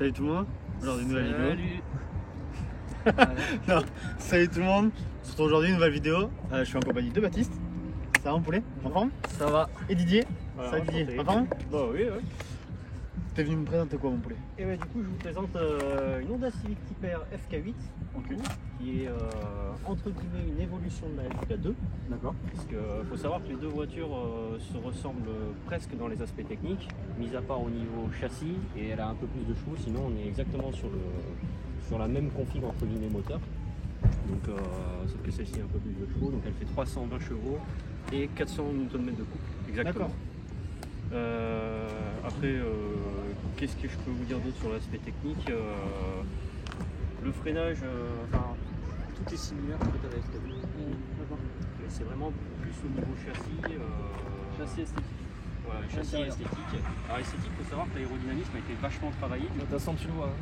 Salut tout le monde, aujourd'hui une nouvelle vidéo. Salut. Non, salut tout le monde, on se retrouve aujourd'hui une nouvelle vidéo. Je suis en compagnie de Baptiste. Ça va mon poulet? En forme? Ça va. Et Didier? Voilà, Salut Didier, enchanté. en forme? Bah oui, oui. T'es venu me présenter quoi mon poulet? Et bah, du coup, je vous présente une Honda Civic Type R FK8 qui est entre guillemets une évolution de la FK2. D'accord. Parce qu'il faut savoir que les deux voitures se ressemblent presque dans les aspects techniques, mis à part au niveau châssis, et elle a un peu plus de chevaux, sinon on est exactement sur la même config entre guillemets moteur. Donc, sauf que celle-ci a un peu plus de chevaux, donc elle fait 320 chevaux et 400 Nm de couple. Exactement. Après, qu'est-ce que je peux vous dire d'autre sur l'aspect technique? Le freinage, tout est similaire en fait à la FK2. C'est vraiment plus au niveau châssis. Châssis esthétique. Ouais, châssis et esthétique. Alors esthétique, il faut savoir que l'aérodynamisme a été vachement travaillé. De toute façon, tu le vois.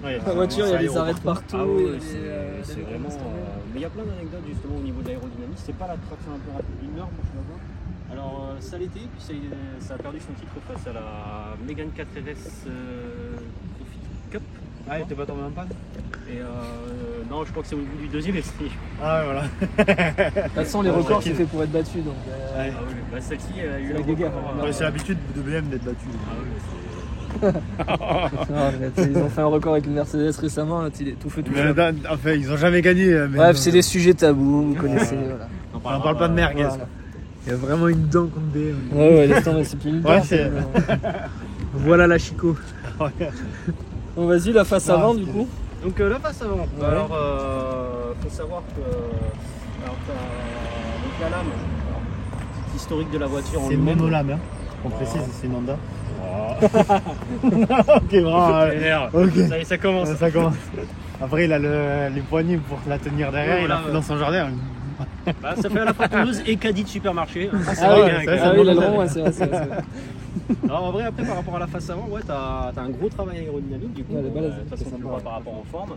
Ouais, La voiture, il y a des aéro arrêts partout. partout. Ah ouais, il y a des- c'est des vraiment. restaurants. Mais il y a plein d'anecdotes justement au niveau de l'aérodynamisme. C'est pas la traction un peu rapide d'une norme, je la vois. Alors ça l'était, puis ça a perdu son titre face à la Mégane 4RS Trophy Cup. Ah, t'es pas tombé en panne? Et non, je crois que c'est au niveau du deuxième essai. Ah ouais, voilà. De toute façon, les Ouais, records, tranquille. c'est fait pour être battu. Donc, Ouais. Ah oui, bah, celle-ci elle a eu C'est le la guéguerre, record, hein. Ouais, c'est l'habitude de BM d'être battu. Ah oui, ils ont fait un record avec une Mercedes récemment. Là, il est tout fait tout Mais, fait. enfin, ils ont jamais gagné. Mais Bref, c'est des sujets tabous, vous connaissez. Voilà. on On parle pas de merguez. Voilà. Quoi. Il y a vraiment une dent contre BM. Ouais, laisse tomber, c'est plus une Ouais, dent, c'est- Voilà la Chico. Bon, vas-y, la face Ah, avant, c'est- du coup. Donc la face avant. Ouais. Alors faut savoir que alors, donc, la lame, alors, petite historique de la voiture en C'est une lui-même. monolame, hein. On précise, c'est une Honda. Ok, vraiment. Ok. Ça y est, ça commence. Ça commence. Après, il a les poignées pour la tenir derrière. Ouais, il a voilà, fait dans son jardin. Bah, ça fait à la fois tondeuse et caddie de supermarché. c'est Ah vrai, oui, c'est vrai, ah ça oui, me l'aileron, demande. ouais, c'est vrai, c'est vrai. Alors en vrai après par rapport à la face avant, ouais t'as un gros travail aérodynamique du coup. Ouais, les balaises, De toute c'est façon tu sympa, le vois ouais. par rapport en forme.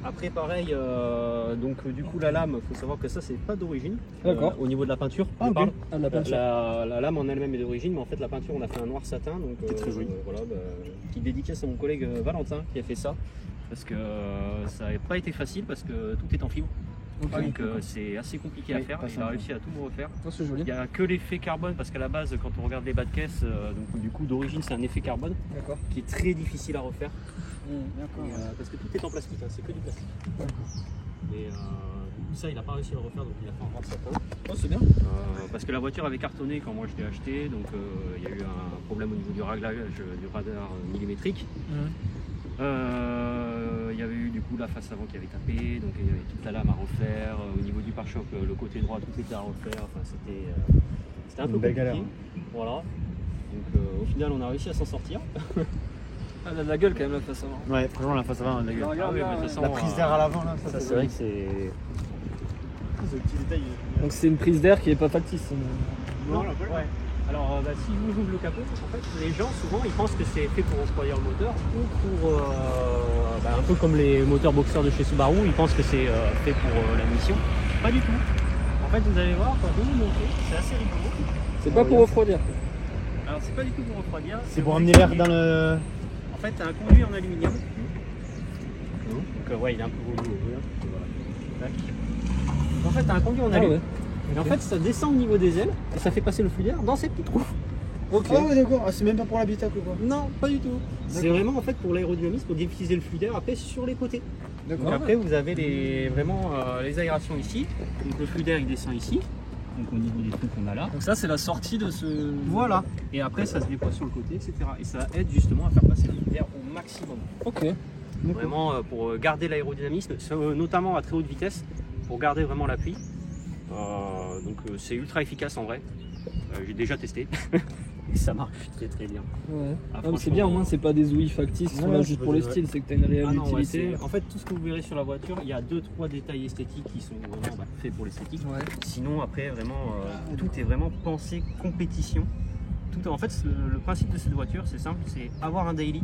Après pareil, donc du coup la lame, faut savoir que ça c'est pas d'origine. D'accord. Au niveau de la peinture, Ah, je ok. parle. Ah, de la peinture. La lame en elle-même est d'origine, mais en fait la peinture on a fait un noir satin, donc Qui est très joli. voilà, petite dédicace à mon collègue Valentin qui a fait ça, parce que ça n'a pas été facile parce que tout est en fibre, Ok. donc c'est assez compliqué à Oui, faire. pas Il a simple. réussi à tout me refaire. Oh, c'est joli. Il n'y a que l'effet carbone parce qu'à la base quand on regarde les bas de caisse, donc du coup d'origine c'est un effet carbone D'accord. qui est très difficile à refaire. D'accord. Parce que tout est en plastique, hein, c'est que du plastique. Et ça, il n'a pas réussi à le refaire, donc il a fait un grand satin. Oh, c'est bien. Parce que la voiture avait cartonné quand moi je l'ai acheté, donc il y a eu un problème au niveau du réglage du radar millimétrique. Il y avait eu du coup la face avant qui avait tapé, donc il y avait toute la lame à refaire. Au niveau du pare-choc, le côté droit, tout était à refaire. Enfin, c'était un peu Une belle compliqué. galère. Voilà. Donc au final, on a réussi à s'en sortir. Ah, elle a de la gueule quand même, la face avant. Ouais, franchement, la face avant, la gueule. Regarde, oui, là, mais de toute façon, La prise d'air à l'avant, là, Ça, c'est vrai que c'est. Ce petit détail. Donc, c'est une prise d'air qui est pas factice. Non, ouais. Alors, si je vous ouvre le capot, en fait, les gens souvent ils pensent que c'est fait pour refroidir le moteur ou pour. Un peu comme les moteurs boxers de chez Subaru, ils pensent que c'est fait pour la mission. Pas du tout. En fait, vous allez voir, quand vous montez, c'est assez rigolo. C'est pas pour refroidir. Alors, c'est pas du tout pour refroidir. C'est pour amener l'air dans le. En fait, t'as un conduit en aluminium. Donc, ouais, il est un peu volumineux. Voilà. Tac. En fait, t'as un conduit en Ah aluminium. ouais. Et en fait, ça descend au niveau des ailes et ça fait passer le flux d'air dans ces petits trous. Ok. Ah ouais, d'accord. Ah, c'est même pas pour l'habitacle ou quoi? Non, pas du tout. C'est vraiment en fait pour l'aérodynamisme, pour diffuser le flux d'air après sur les côtés. Donc D'accord. après, vous avez vraiment les aérations ici. Donc le flux d'air il descend ici. Donc au niveau des trous qu'on a là. Donc, ça, c'est la sortie de ce. Voilà. Et après, ça se déploie sur le côté, etc. Et ça aide justement à faire passer le flux d'air au maximum. Ok. Vraiment pour garder l'aérodynamisme, notamment à très haute vitesse, pour garder vraiment l'appui. Donc c'est ultra efficace en vrai. J'ai déjà testé. Et ça marche très très bien. Ouais. Ah, Non, mais c'est franchement, bien, au moins, c'est pas des ouïes factices qui sont Ouais, là c'est juste pas pour des- le style, c'est que t'as une réelle Ah non, ouais, utilité. en fait, tout ce que vous verrez sur la voiture, il y a 2-3 détails esthétiques qui sont vraiment faits pour l'esthétique. Ouais. Sinon, après, vraiment, tout est vraiment pensé compétition. En fait, le principe de cette voiture, c'est simple, c'est avoir un daily,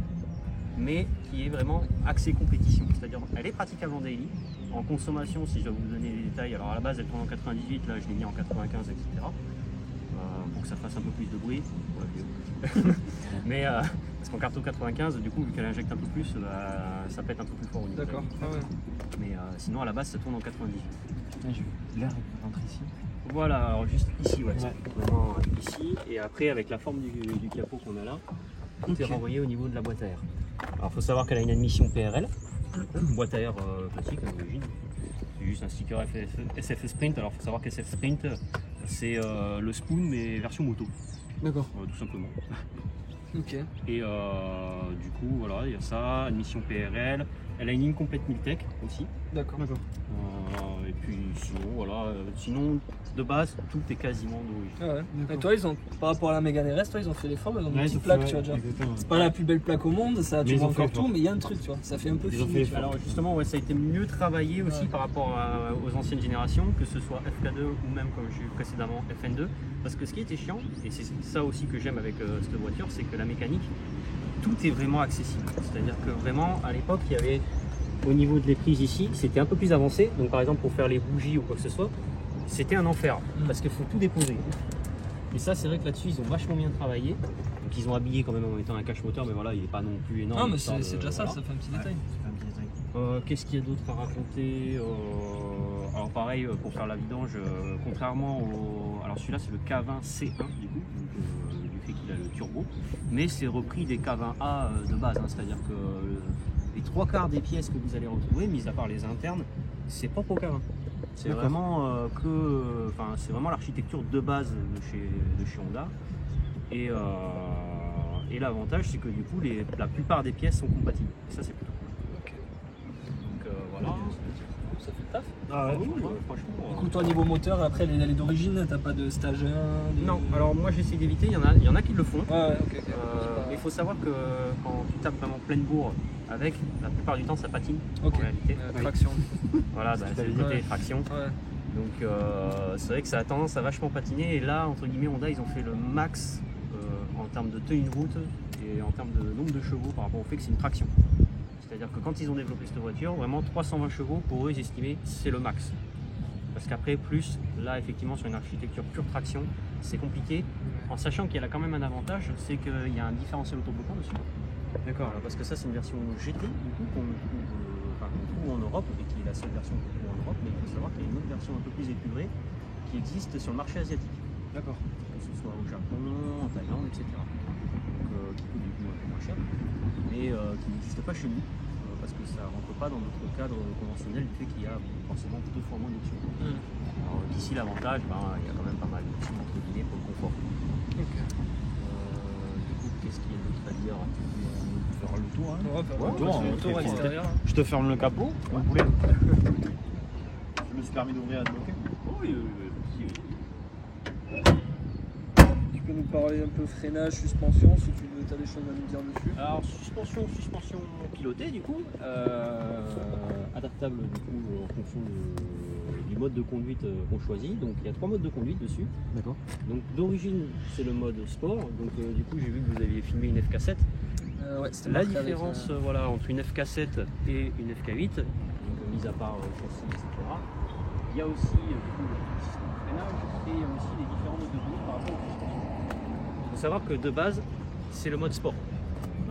mais qui est vraiment axé compétition. C'est-à-dire, elle est praticable en daily. En consommation, si je dois vous donner les détails, alors à la base, elle tourne en 98, là, je l'ai mis en 95, etc. pour que ça fasse un peu plus de bruit. Pour la vidéo. Mais parce qu'en Carto 95, du coup, vu qu'elle injecte un peu plus, ça pète un peu plus fort au niveau. D'accord. Ah ouais. Mais sinon, à la base, ça tourne en 98. L'air rentre ici. Voilà, alors juste ici, ouais. Vraiment ici. Et après, avec la forme du capot qu'on a là, tout est renvoyé au niveau de la boîte à air. Alors, il faut savoir qu'elle a une admission PRL, boîte à air classique à l'origine. C'est juste un sticker SF Sprint. Alors, il faut savoir qu'SF Sprint, c'est le Spoon, mais version moto. D'accord. Tout simplement. Ok. Et du coup, voilà, il y a ça, admission PRL. Elle a une ligne complète Miltech aussi. D'accord. Et puis sinon, voilà, sinon de base, tout est quasiment d'origine. Ah ouais. Et toi, ils ont, par rapport à la Mégane RS, toi, ils ont fait l'effort, ils ont une Ouais, petite ils ont plaque, fait, tu vois déjà. exactement. C'est pas la plus belle plaque au monde, ça, tu Mais ils vois ont fait encore tout, l'effort. mais il y a un truc, tu vois. Ça fait un peu Ils ont fini. fait tu vois. Alors justement, ouais, ça a été mieux travaillé aussi Ouais. par rapport aux anciennes générations, que ce soit FK2 ou même comme j'ai eu précédemment FN2. Parce que ce qui était chiant, et c'est ça aussi que j'aime avec cette voiture, c'est que la mécanique, tout est vraiment accessible. C'est-à-dire que vraiment, à l'époque, il y avait au niveau de les prises ici, c'était un peu plus avancé. Donc par exemple, pour faire les bougies ou quoi que ce soit, c'était un enfer. Parce qu'il faut tout déposer. Et ça, c'est vrai que là-dessus, ils ont vachement bien travaillé. Donc ils ont habillé quand même en mettant un cache moteur, mais voilà, il n'est pas non plus énorme. Non, mais histoire c'est de- déjà ça, voilà. ça fait un petit détail. Qu'est-ce qu'il y a d'autre à raconter Alors pareil, pour faire la vidange, contrairement au... Alors celui-là c'est le K20 C1 du coup, donc, du fait qu'il a le turbo, mais c'est repris des K20A de base, hein, c'est-à-dire que les 3/4 des pièces que vous allez retrouver, mis à part les internes, c'est propre au K20. C'est vraiment c'est vraiment l'architecture de base de chez Honda. Et l'avantage c'est que du coup la plupart des pièces sont compatibles. Et ça c'est plutôt cool. Ok. Donc voilà. Ça fait le taf. Ah ouais, cool. franchement. Du coup, toi, niveau moteur, après, les d'origine, t'as pas de stage 1 Non, alors moi j'essaie d'éviter, il y en a qui le font. Ouais, ok. Mais il faut savoir que quand tu tapes vraiment pleine bourre avec, la plupart du temps ça patine Ok. en réalité. Traction. Voilà, c'est le côté Ouais. traction. Ouais. Donc c'est vrai que ça a tendance à vachement patiner et là entre guillemets Honda ils ont fait le max en termes de tenue de route et en termes de nombre de chevaux par rapport au fait que c'est une traction. C'est-à-dire que quand ils ont développé cette voiture, vraiment 320 chevaux pour eux ils estimaient c'est le max. Parce qu'après plus, là effectivement sur une architecture pure traction, c'est compliqué, en sachant qu'il y a quand même un avantage, c'est qu'il y a un différentiel autobloquant dessus. D'accord. Parce que ça c'est une version GT du coup qu'on trouve en Europe et qui est la seule version qu'on trouve en Europe, mais il faut savoir qu'il y a une autre version un peu plus épurée qui existe sur le marché asiatique. D'accord. Que ce soit au Japon, en Thaïlande, etc. Donc qui coûte du coup un peu moins cher, mais qui n'existe pas chez nous. Parce que ça ne rentre pas dans notre cadre conventionnel du fait qu'il y a forcément 2 fois moins d'options. Alors d'ici l'avantage, il y a quand même pas mal d'options entre guillemets pour le confort. Du coup, qu'est-ce qu'il y a d'autre à dire? Faire le tour, hein. On va faire Ouais, le tour, ouais, le tour ouais. extérieur. Je te ferme le capot, vous voulez. Je me suis permis d'ouvrir et de bloquer. Oui. Tu peux nous parler un peu freinage, suspension, si tu veux, t'as des choses à nous dire dessus. Alors suspension pilotée du coup, adaptable du coup en fonction du mode de conduite qu'on choisit. Donc il y a 3 modes de conduite dessus. D'accord. Donc d'origine c'est le mode sport. Donc du coup j'ai vu que vous aviez filmé une FK7. Ouais, c'était La marqué avec, différence voilà, entre une FK7 et une FK8, donc, mis à part châssis, etc. Il y a aussi du coup, le système de freinage et il y a aussi les différents modes de conduite par rapport au suspension. Il faut savoir que de base c'est le mode sport.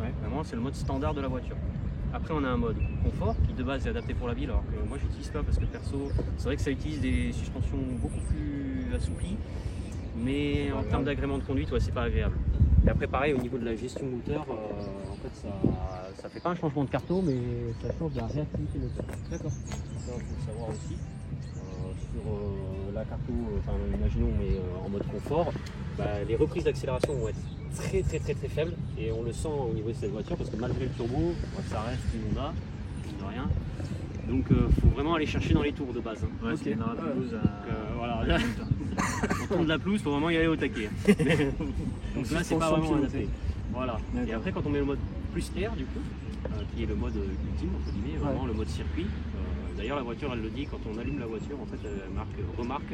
Ouais, vraiment c'est le mode standard de la voiture. Après on a un mode confort qui de base est adapté pour la ville alors que moi j'utilise pas parce que perso c'est vrai que ça utilise des suspensions beaucoup plus assouplies mais en termes d'agrément de conduite ouais, c'est pas agréable. Et après pareil au niveau de la gestion moteur en fait ça fait pas un changement de carto mais ça change de la réactivité moteur. D'accord. Ça il faut le savoir aussi. Sur la carto, imaginons mais en mode confort, les reprises d'accélération vont être très faibles et on le sent au niveau de cette voiture parce que malgré le turbo, ça reste une Honda, mine de rien. Donc faut vraiment aller chercher dans les tours de base. Hein. Ouais, Ok. c'est une pelouse Voilà, là, on tourne de la pelouse, faut vraiment y aller au taquet. Donc là c'est pas vraiment adapté. Voilà. Et après quand on met le mode plus air du coup, qui est le mode ultime entre guillemets, vraiment le mode circuit. D'ailleurs la voiture elle le dit quand on allume la voiture en fait elle remarque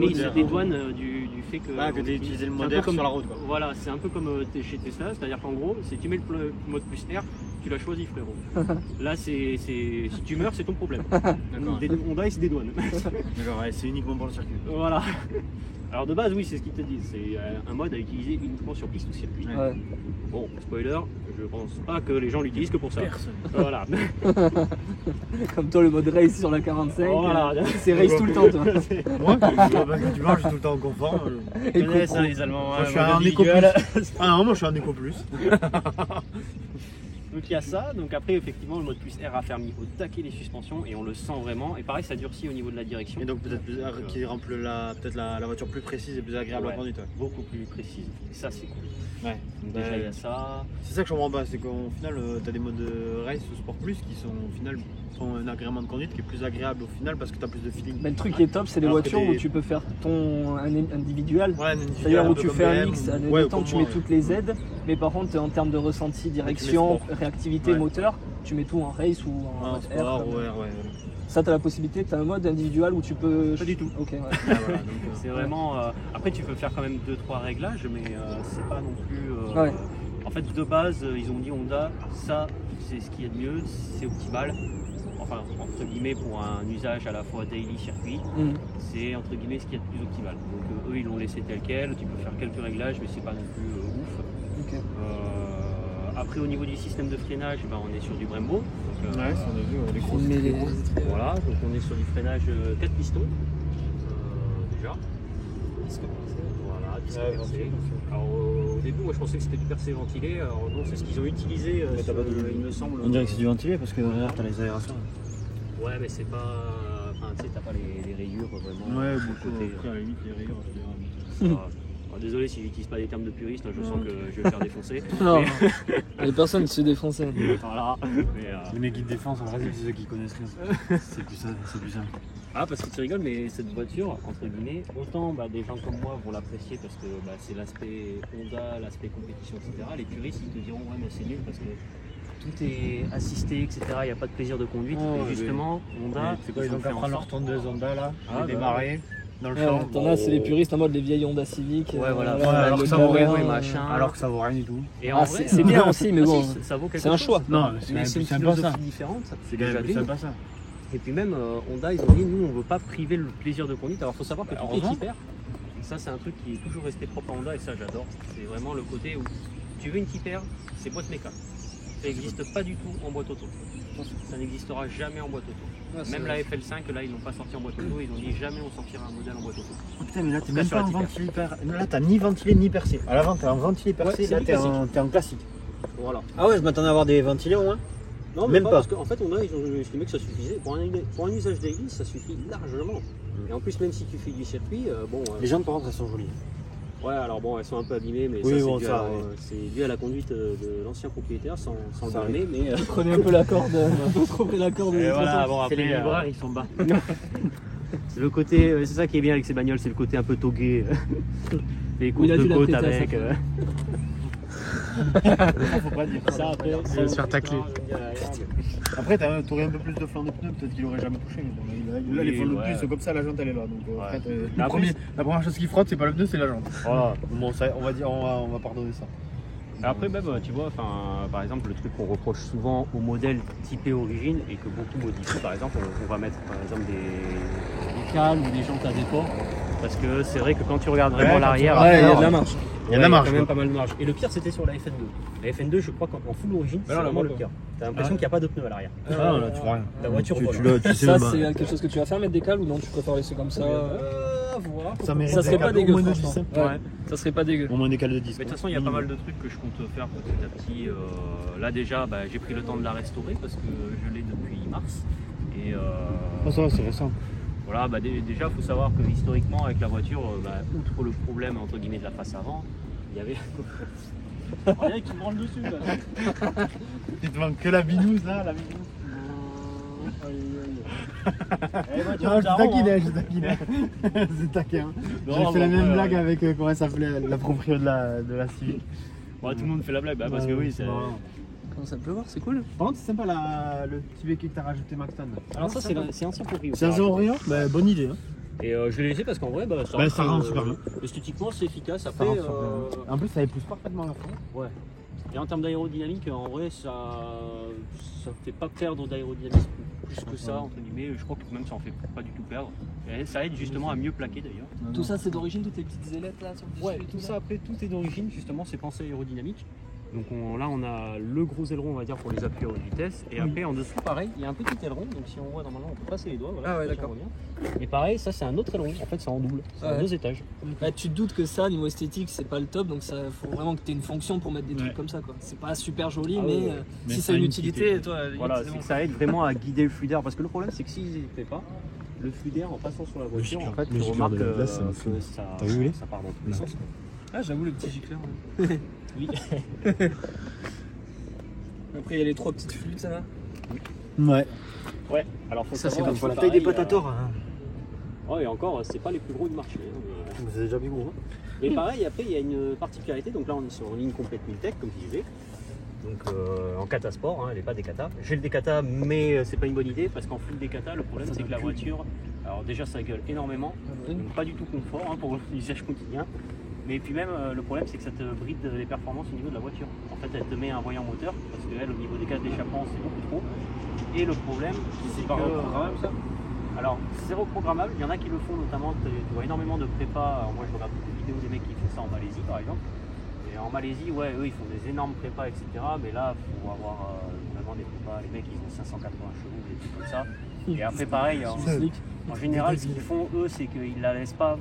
il se dédouane du fait que que tu as utilisé le c'est un mode peu air comme- sur la route. Quoi. Voilà, c'est un peu comme chez Tesla, c'est-à-dire qu'en gros si tu mets le mode plus air, tu l'as choisi, frérot. Là, si tu meurs, c'est ton problème. D'accord. Honda, il se dédouane. D'accord, ouais, c'est uniquement pour le circuit. Voilà. Alors de base, oui, c'est ce qu'ils te disent. C'est un mode à utiliser uniquement sur piste ou circuit. Ouais. Bon, spoiler, je pense pas que les gens l'utilisent que pour ça. Personne. Voilà. Comme toi, le mode race sur la 45, Voilà. c'est race tout le temps, toi. Moi, parce que tu vois, je suis tout le temps en confort. Et connais ça, comprends. les Allemands. Moi, je suis un éco plus. Ah non, moi je suis un éco plus. Donc il y a ça, donc après effectivement le mode plus R a fermé au taquet les suspensions et on le sent vraiment. Et pareil, ça durcit au niveau de la direction. Et donc peut-être qui rend peut-être la voiture plus précise et plus agréable à Ouais. conduire. Beaucoup plus précise. Et ça c'est cool. Ouais. Donc déjà il y a ça. C'est ça que je comprends pas, c'est qu'au final, tu as des modes race ou sport plus qui sont au final font un agrément de conduite qui est plus agréable au final parce que tu as plus de feeling. Mais le truc qui est top, c'est les Alors que voitures où des- tu peux faire ton individual. Ouais, C'est-à-dire où tu fais un mix, ouais, temps tu mets toutes les aides, mais par contre en termes de ressenti, direction, sport. réactivité, Ouais. moteur, tu mets tout en race ou en Un mode sport, R. ouais. Ça, tu as la possibilité, tu as un mode individual où tu peux. Pas du tout. Ok, ouais. Ah, voilà, donc, C'est vraiment. Après tu peux faire quand même 2-3 réglages, mais c'est pas non plus. Ouais. En fait de base ils ont dit Honda, ça c'est ce qu'il y a de mieux, c'est optimal. Enfin entre guillemets pour un usage à la fois daily circuit. Mhm. C'est entre guillemets ce qu'il y a de plus optimal. Donc eux ils l'ont laissé tel quel, tu peux faire quelques réglages mais c'est pas non plus ouf. Ok. Après au niveau du système de freinage, ben, on est sur du Brembo. Donc, ouais, ça on a vu, les grosses. Mais les- voilà, donc on est sur du freinage 4 pistons. Déjà. Voilà, disque Ouais, percé. ventilé. Alors au début moi je pensais que c'était du percé ventilé, alors non c'est ce qu'ils ont utilisé, Mais t'as pas de- il me semble. On dirait que c'est du ventilé parce que derrière t'as les aérations. Ouais mais c'est pas. Enfin tu sais t'as pas les rayures vraiment. Ouais, sur le beaucoup. côté, Après, à la limite, les rayures, ça va. Alors, désolé si j'utilise pas des termes de puriste, hein, je sens que je vais me faire défoncer. Non, les personnes qui se défoncent. Voilà. Mais, Les mecs qui te défendent, en vrai, c'est ceux qui connaissent rien. C'est plus ça, c'est plus simple. Ah parce que tu rigoles mais cette voiture entre guillemets autant bah, des gens comme moi vont l'apprécier parce que bah, c'est l'aspect Honda, l'aspect compétition etc. Les puristes ils te diront ouais mais c'est nul parce que tout est assisté etc. Il n'y a pas de plaisir de conduite Oh, et justement Honda C'est quoi, ils ont fait qu'à en prendre leur sorte- tondeuse Honda là, Ah, les bah, démarrer dans le champ. T'en as, c'est les puristes en mode les vieilles Honda Civic. Ouais, voilà. alors le que ça gamin, vaut rien, et machin. Alors que ça vaut rien du tout. Et Ah, c'est bien aussi, mais ah, bon, si, ça vaut quelque c'est un chose. choix. Non, c'est Mais c'est une sympa ça. philosophie différente. C'est déjà quand même plus d'une. sympa ça. Et puis même Honda, ils ont dit nous on veut pas priver le plaisir de conduite. Alors faut savoir que tout est heureusement. hyper. Et ça c'est un truc qui est toujours resté propre à Honda et ça j'adore. C'est vraiment le côté où tu veux une Keeper, c'est boîte méca. Ça n'existe pas du tout en boîte auto. Ça n'existera jamais en boîte auto. Ouais, Même c'est- la FL5 là ils l'ont pas sorti en boîte auto, ils ont dit jamais on sortira un modèle en boîte auto. Oh putain, mais là t'es Là, même sur pas la en Tiper. ventilé hyper. Là t'as ni ventilé ni percé. À l'avant t'es en ventilé percé, Ouais, c'est là du t'es en classique. Voilà. Ah ouais, je m'attendais à avoir des ventilés au moins. Non, Même pas. parce qu'en fait Honda ils ont estimé que ça suffisait. Pour un usage daily ça suffit largement. Et en plus même si tu fais du circuit, bon. Les jantes par contre elles sont jolies. Ouais, alors bon, elles sont un peu abîmées, mais Oui, ça, c'est bon, dû, ça, à, ouais. c'est dû à la conduite de l'ancien propriétaire, sans le Ça blâmer, mais Prenez un peu la corde, un peu trop près la corde. et voilà, bon, C'est après, les vibreurs, ils sont bas. c'est le côté, c'est ça qui est bien avec ces bagnoles, c'est le côté un peu togué, les Oui, côtes il a de dû la côte péter à avec. sa Faut pas dire Ça après, Il va se faire tacler. Non, je veux dire, Après t'aurais un peu plus de flanc de pneus, peut-être qu'il aurait jamais touché. Là les Oui, flancs de ouais. pneus ils sont comme ça, la jante elle est là. Donc Ouais. après, Mais après, la première chose qui frotte c'est pas le pneu, c'est la jante. Voilà. Bon ça, on va dire, on va pardonner ça. Après, même, tu vois, par exemple, le truc qu'on reproche souvent aux modèles typés origine et que beaucoup modifient, par exemple, on va mettre par exemple des cales ou des jantes à déport. Parce que c'est vrai que quand tu regardes vraiment Ouais, l'arrière, Ouais, il y a de la marge. Il y a de la marge, quand même quoi. pas mal de marge. Et le pire, c'était sur la FN2. La FN2, je crois qu'en full origine, c'est non, vraiment là, le moi, pire. T'as l'impression qu'il n'y a pas de pneus à l'arrière. Ah là tu vois rien. La voiture vole. tu sais Ça, même c'est quelque chose que tu vas faire, mettre des cales ou non? Tu préfères laisser comme ça? À voir. Ça mérite Ça serait des pas câbles dégueu, au moins de franchement. 10. Ouais. Ça serait pas dégueu. Au moins des cales de 10. Mais de toute façon, il y a pas mal de trucs que je compte faire petit à petit. Là, déjà, j'ai pris le temps de la restaurer parce que je l'ai depuis mars. Et Ça va, c'est récent. voilà, déjà, il faut savoir que historiquement, avec la voiture, outre le problème entre guillemets de la face avant, il y avait. Rien qui me rentre dessus là. Il te manque que la binouse là, la binouse. Non, je taquinais, je taquinais. C'est taquin. Non, J'ai fait la bon, même ouais, blague ouais. avec comment elle s'appelait la proprio de la Civic. Tout le monde fait la blague, parce que oui, c'est. Comment ça peut voir? C'est cool. Par contre, c'est sympa le petit béquet que t'as rajouté, Maxton. Alors, ça, c'est ancien proprio. C'est un 0 rien. Bah, bonne idée. Hein. Et je l'ai laissé parce qu'en vrai, Ça rend super bien. esthétiquement, c'est efficace. Ça Après, rend super bien. En plus, ça épouse parfaitement la forme. ouais. Et en termes d'aérodynamique, en vrai, ça fait pas perdre d'aérodynamisme plus que ça, entre guillemets. Je crois que même ça en fait pas du tout perdre. Et ça aide justement à mieux plaquer d'ailleurs. Tout ça, c'est d'origine, toutes les petites ailettes là sur le Ouais, dessus et tout là. ça après, tout est d'origine, justement, c'est pensée aérodynamique. Donc là, on a le gros aileron, on va dire, pour les appuis à haute vitesse. Et après, en dessous, pareil, il y a un petit aileron. Donc si on voit normalement, on peut passer les doigts. Voilà, Ah ouais, ça, d'accord. on revient. Et pareil, ça, c'est un autre aileron. En fait, c'est en double. C'est Ah en ouais. 2 étages. Bah, tu te doutes que ça, niveau esthétique, c'est pas le top, donc ça faut vraiment que tu aies une fonction pour mettre des trucs Ouais. comme ça, quoi. C'est pas super joli, Ah mais, ouais. Mais si ça ça a a une une utilité, utilité. toi, à la limite, Voilà, c'est c'est bon. que ça aide vraiment à guider le flux d'air. Parce que le problème, c'est que s'ils n'y étaient pas, le flux d'air en passant sur la voiture, en fait, tu gicleur remarques de la glace, ça me que fout. ça, T'as vu, Willy ça part dans tous les sens. Ah, j'avoue, le petit gicleur. Oui. Après, il y a les 3 petites flûtes, ça là. Ouais. Ouais, alors faut Ça, c'est savoir, comme pour la taille des pareil, Patator. Oh, et encore, c'est pas les plus gros du marché. Hein, mais... Vous avez déjà vu gros. Et pareil, après, il y a une particularité. Donc là, on est sur une ligne complète Miltech, comme je disais. Donc en kata sport, hein, elle n'est pas des kata. J'ai le décata, mais c'est pas une bonne idée parce qu'en full décata, le problème c'est que la voiture, alors déjà ça gueule énormément, donc pas du tout confort hein, pour l'usage quotidien. Mais puis même le problème c'est que ça te bride les performances au niveau de la voiture. En fait, elle te met un voyant moteur parce qu'elle, au niveau des cases d'échappement, c'est beaucoup trop. Et le problème, c'est que ça. alors, c'est reprogrammable. Il y en a qui le font, notamment, tu vois énormément de prépa. Alors, moi, je regarde beaucoup de vidéos des mecs qui font ça en Malaisie, par exemple. Et en Malaisie, ouais, eux, ils font des énormes prépas, etc. Mais là, il faut avoir vraiment des prépas. Les mecs, ils ont 580 chevaux, des trucs comme ça. Et après, pareil, en général, ce qu'ils font, eux, c'est qu'ils la laissent pas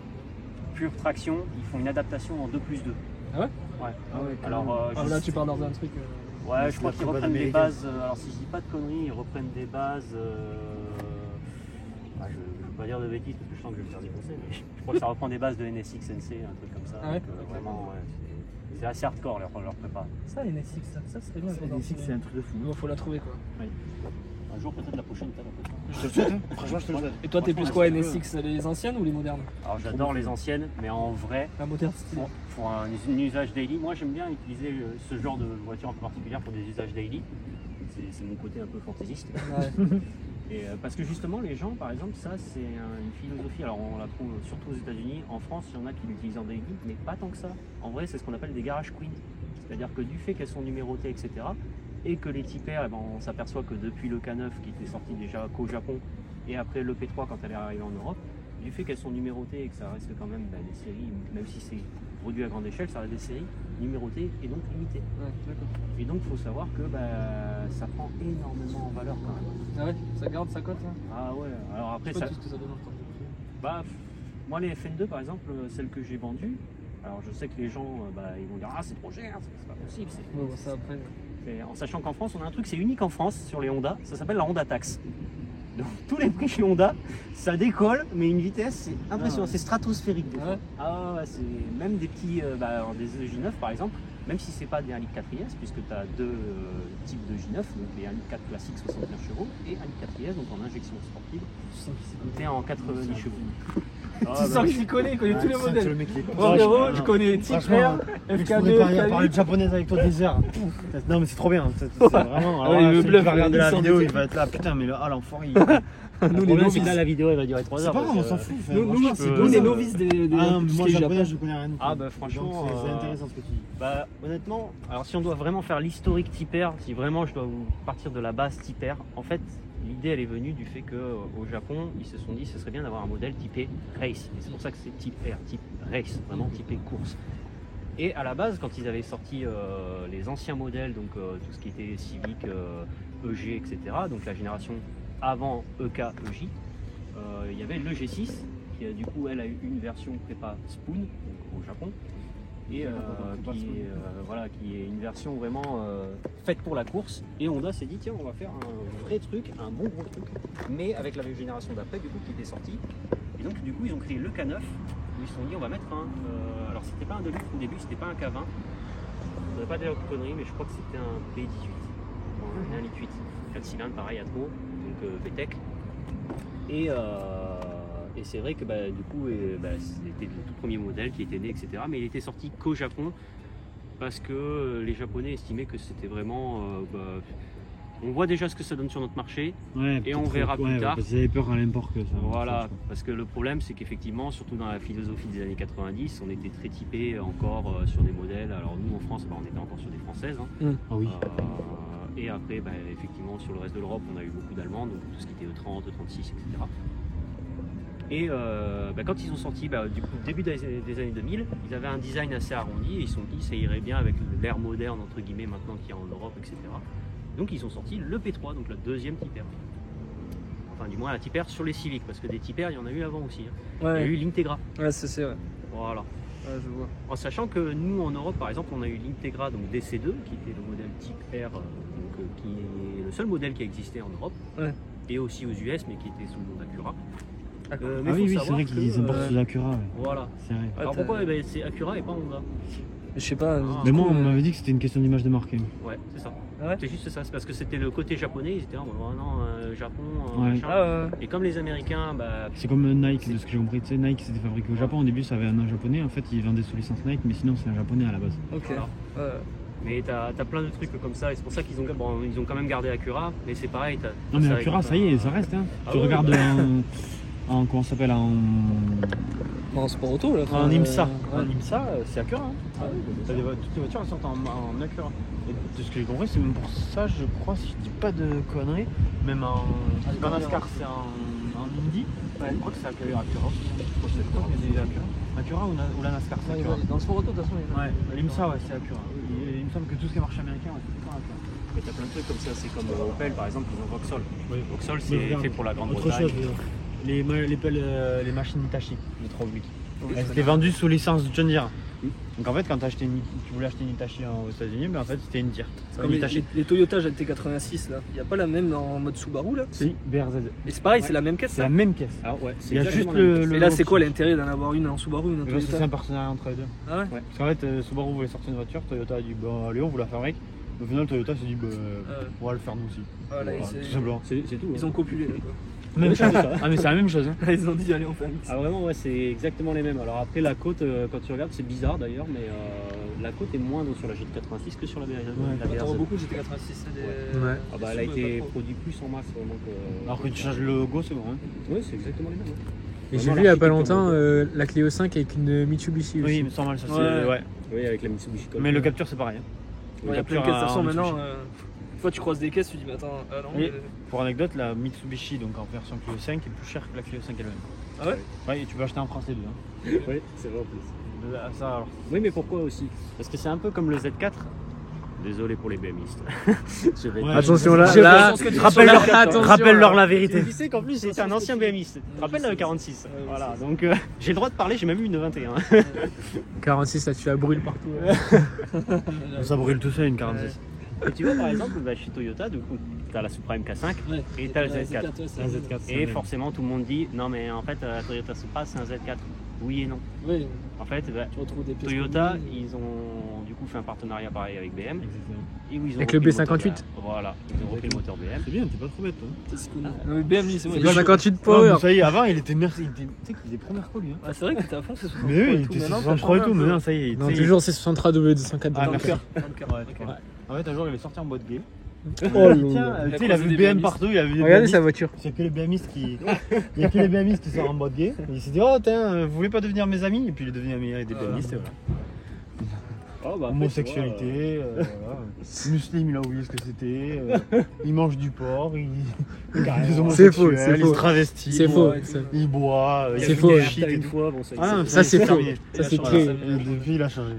pure traction. Ils font une adaptation en 2+2. Ah ouais? Ouais. Ah ouais, Alors, ah, là, tu pars dans un truc. ouais, je crois qu'ils la reprennent des américaine. bases. Alors, si je dis pas de conneries, ils reprennent des bases. Je ne veux pas dire de bêtises parce que je sens que je vais me faire défoncer, mais je crois que ça reprend des bases de NSX NC, un truc comme ça. Ah ouais. Donc, vraiment, ouais, c'est assez hardcore leur prépa. Ça, NSX, ça serait bien. C'est un truc de fou. Il faut la trouver, quoi. Un jour, peut-être la prochaine, t'as la prochaine. Je te le souhaite, hein. Franchement, je te le souhaite. Et toi, t'es plus Franchement, quoi, c'est NSX, les anciennes ou les modernes? Alors, j'adore les anciennes, mais en vrai, La moderne style. pour un usage daily, moi j'aime bien utiliser ce genre de voiture un peu particulière pour des usages daily. C'est mon côté un peu fantaisiste. Ouais. Et parce que justement, les gens, par exemple, ça c'est une philosophie. Alors on la trouve surtout aux États-Unis. En France, il y en a qui l'utilisent en daily, mais pas tant que ça. En vrai, c'est ce qu'on appelle des garage queens. C'est-à-dire que du fait qu'elles sont numérotées, etc., et que les types R, eh ben, on s'aperçoit que depuis le K9 qui était sorti déjà qu'au Japon, et après le P3 quand elle est arrivée en Europe, du fait qu'elles sont numérotées et que ça reste quand même des séries, même si c'est produit à grande échelle, ça reste des séries numérotées et donc limitées. Ouais, d'accord. Et donc il faut savoir que ça prend énormément en valeur quand même. Ah ouais, ça garde sa cote là? Ah ouais, alors après Je sais ça. pas tout ce que ça donne en temps. Bah, moi les FN2 par exemple, celles que j'ai vendues, alors je sais que les gens ils vont dire ah c'est trop cher, c'est pas possible. Ouais, bon, ça après. En sachant qu'en France on a un truc, c'est unique en France sur les Honda, ça s'appelle la Honda Tax. Donc tous les prix chez Honda, ça décolle, mais une vitesse c'est impressionnant, c'est stratosphérique des fois. Ouais. Ah ouais, c'est même des petits, des J9 par exemple, même si c'est pas des 1,4 litre puisque tu as deux types de J9, donc des 1,4 litre classiques 69 chevaux et 1,4 litre donc en injection sportive, t'es en 90 chevaux. Tu sens que je connais, il connaît tous les Tu sens que modèles. le mec, il est Bon, frérot, je Franchement, connais Type franchement, R, je FK2, pourrais parler FK8. japonaise avec toi des heures. Non mais c'est trop bien, c'est vraiment. Ah ouais, il me celui qui bluffe, va regarder il la sort vidéo, des- il va être là, putain mais l'enfoiré. Nous, les Là, novices. la vidéo elle va durer 3 C'est heures. pas grave, on parce s'en que- fout. Nous, les novices des Ah, tout ce moi qui est japonais, Japon. je connais rien. Ah bah franchement, Donc, c'est intéressant ce que tu dis. Bah honnêtement, alors si on doit vraiment faire l'historique Type R, si vraiment je dois vous partir de la base Type R, en fait l'idée elle est venue du fait qu'au Japon ils se sont dit ce serait bien d'avoir un modèle typé Race. Et c'est pour ça que c'est Type R, type Race, vraiment typé course. Et à la base quand ils avaient sorti les anciens modèles, donc tout ce qui était Civic, EG, etc., donc la génération avant EK, EJ, il y avait le G6 qui a, du coup elle a eu une version prépa Spoon donc, au Japon et qui est une version vraiment faite pour la course. Et Honda s'est dit tiens on va faire un vrai truc, un bon gros truc, mais avec la génération d'après du coup qui était sortie. Et donc du coup ils ont créé le K9 où ils se sont dit on va mettre alors c'était pas un 2 litres au début, c'était pas un K20, je voudrais pas dire de conneries mais je crois que c'était un B18, un 1,8 litre, 4 cylindres pareil à trop, donc VTEC. Et c'est vrai que du coup, c'était le tout premier modèle qui était né, etc. Mais il était sorti qu'au Japon parce que les Japonais estimaient que c'était vraiment on voit déjà ce que ça donne sur notre marché. Ouais, Et on peut-être, verra plus tard. Parce qu'ils avaient peur à l'import que ça. Voilà, parce que le problème c'est qu'effectivement, surtout dans la philosophie des années 90, on était très typé encore sur des modèles. Alors nous en France, on était encore sur des françaises. Hein. Ah oui. Et après, effectivement, sur le reste de l'Europe, on a eu beaucoup d'Allemands, donc tout ce qui était E30, E36, etc. Et quand ils ont sorti, du coup, début des années 2000, ils avaient un design assez arrondi et ils se sont dit ça irait bien avec l'ère moderne, entre guillemets, maintenant qu'il y a en Europe, etc. Donc ils ont sorti le P3, donc la deuxième Type R. Enfin, du moins la Type R sur les Civic, parce que des Type R, il y en a eu avant aussi. Hein. Il y a eu l'Integra. Ouais, c'est vrai. Voilà. Ouais, je vois. En sachant que nous, en Europe, par exemple, on a eu l'Integra, donc DC2, qui était le modèle Type R, qui est le seul modèle qui a existé en Europe, et aussi aux US, mais qui était sous le nom d'Acura. Ah oui, c'est vrai qu'ils importent sous Acura. Ouais. Voilà. C'est vrai. Alors pourquoi c'est Acura et pas Honda? Je sais pas. Mais moi, on m'avait dit que c'était une question d'image de marque. Ouais, c'est ça. Ah ouais, C'est juste ça, c'est parce que c'était le côté japonais, ils étaient en mode Japon, Ouais. machin. Et comme les Américains, C'est comme Nike, de ce que j'ai compris. Tu sais, Nike c'était fabriqué au Japon. Au début, ça avait un nom japonais. En fait, ils vendaient sous licence Nike, mais sinon, c'est un japonais à la base. ok. Voilà. Mais t'as plein de trucs comme ça, et c'est pour ça qu'ils ont, ils ont quand même gardé Acura, mais c'est pareil. Non, mais Acura, ça y est, ça reste. Hein. Ah Tu ouais, regardes en comment ça s'appelle En sport auto là. En IMSA. Ouais. En IMSA, c'est Acura. Hein. Toutes les voitures elles sortent en Acura. Et de ce que j'ai compris, c'est même pour ça, je crois, si je dis pas de conneries, même en NASCAR, c'est en Indy. Je crois que c'est Acura. Je crois qu'il y a des Acura ou la NASCAR, c'est Acura. Dans le sport auto, de toute façon, il y en a. Ouais, l'IMSA, ouais, c'est Acura. Il me semble que tout ce qui est marché américain, ouais, c'est Acura. Mais t'as plein de trucs comme ça, c'est comme Opel par exemple, ils ont Vauxhall. Oui. Vauxhall, Mais c'est regarde, fait pour la autre Grande-Bretagne. chose. Les machines Hitachi, les 3.8. Elles étaient vendues sous licence John Deere. Donc en fait, quand tu voulais acheter une Hitachi aux États-Unis, en fait c'était une Deere. Comme les Toyota GT86 là, il n'y a pas la même en mode Subaru là? Si, BRZ. Et c'est pareil, Ouais. c'est la même caisse C'est ça? la même caisse. Alors ouais, c'est Il y a exactement juste la même chose. Et là, c'est quoi l'intérêt d'en avoir une en Subaru, une en Parce que c'est Toyota? un partenariat entre les deux. Ah ouais? Parce qu'en fait, Subaru voulait sortir une voiture, Toyota a dit bah allez on vous la fabrique. Au final, Toyota s'est dit on va le faire nous aussi. Voilà, Voilà, c'est- tout simplement. C'est tout. Ils ont copulé là quoi. Même chose. Ah mais c'est la même chose. Hein. Ils ont dit allez on fait un mix. Ah vraiment ouais, c'est exactement les mêmes. Alors après la côte, quand tu regardes, c'est bizarre d'ailleurs, mais la côte est moindre sur la GT86 que sur la BRZ. T'en vois beaucoup GT86, c'est des... Ouais. Ah bah elle a été produite plus en masse vraiment que. Alors que tu changes le logo, c'est bon. Hein. Ouais, c'est exactement les mêmes. Et j'ai Vraiment, vu il y a pas l'architecture longtemps la Clio 5 avec une Mitsubishi aussi. Oui, il me semble ça. Ouais. Ouais. Oui, avec la Mitsubishi. Mais le capture c'est pareil. Hein. Il y a plein de caisses, de toute façon maintenant. Une fois tu croises des caisses, tu dis mais attends, ah non. Oui. Pour anecdote, la Mitsubishi donc en version Clio 5 est plus chère que la Clio 5 elle-même. Ah ouais? Ouais, et tu peux acheter en France les deux. Hein. Oui, c'est vrai en plus. Ça alors. Oui, mais pourquoi aussi? Parce que c'est un peu comme le Z4. Désolé pour les BMistes. Je vais Ouais. Attention là, Je là, pense que tu rappelle-leur la vérité. Tu sais qu'en plus c'était un ancien BMiste. Tu te rappelles le 46? Voilà, donc j'ai le droit de parler, j'ai même eu une 21. 46 là tu la brûles partout. Ça brûle tout seul une 46. Et tu vois par exemple chez Toyota, du coup, tu as la Supra MK5 et tu as le Z4. Un Z4. Et forcément tout le monde dit non mais en fait la Toyota Supra c'est un Z4. Oui et non. Oui, En fait, tu retrouves des pièces. Toyota, communes. ils ont du coup fait un partenariat pareil avec BM. Exactement. Et où ils ont Avec le repris B58. moteur, voilà, ils ont repris le moteur BM. C'est bien, t'es pas trop bête toi. C'est cool. Non mais BM lui c'est moi. C'est 58 Non, power. mais ça y est, avant il était merci. Tu sais qu'il faisait première fois lui. Hein. Ah, c'est vrai que t'étais à fond, c'est 63 Mais oui, et il tout. était Maintenant, 63 et t'as tout, changé un mais peu. non, ça y est. Non, tu sais, toujours c'est 63 W204. Ah, Dans le merci. cœur, dans le cœur. Ouais, Ok. En fait, un jour il est sorti en boîte gay. Oh Tiens, là là. tu sais, il a vu des le BM BMistes. partout, il a vu des Regardez BMistes. sa voiture. Il y a que les BMistes qui. Il y a que les BMistes qui sont en boîte gay. Et il s'est dit, oh tiens, vous voulez pas devenir mes amis? Et puis il est devenu ami avec des BMistes. Et voilà. Oh, bah, après, Homosexualité, voilà. Muslim, il a oublié ce que c'était. Il mange du porc, il regarde les C'est homosexuels, faux, c'est il faux. se travestit. C'est faux. Ouais, ça. Il boit, il C'est a faux, des ouais. shit et une tout. fois, bon, ça, Ah, Ça c'est faux. terminé. Ça c'est Voilà, très. ça- Et depuis, il a changé.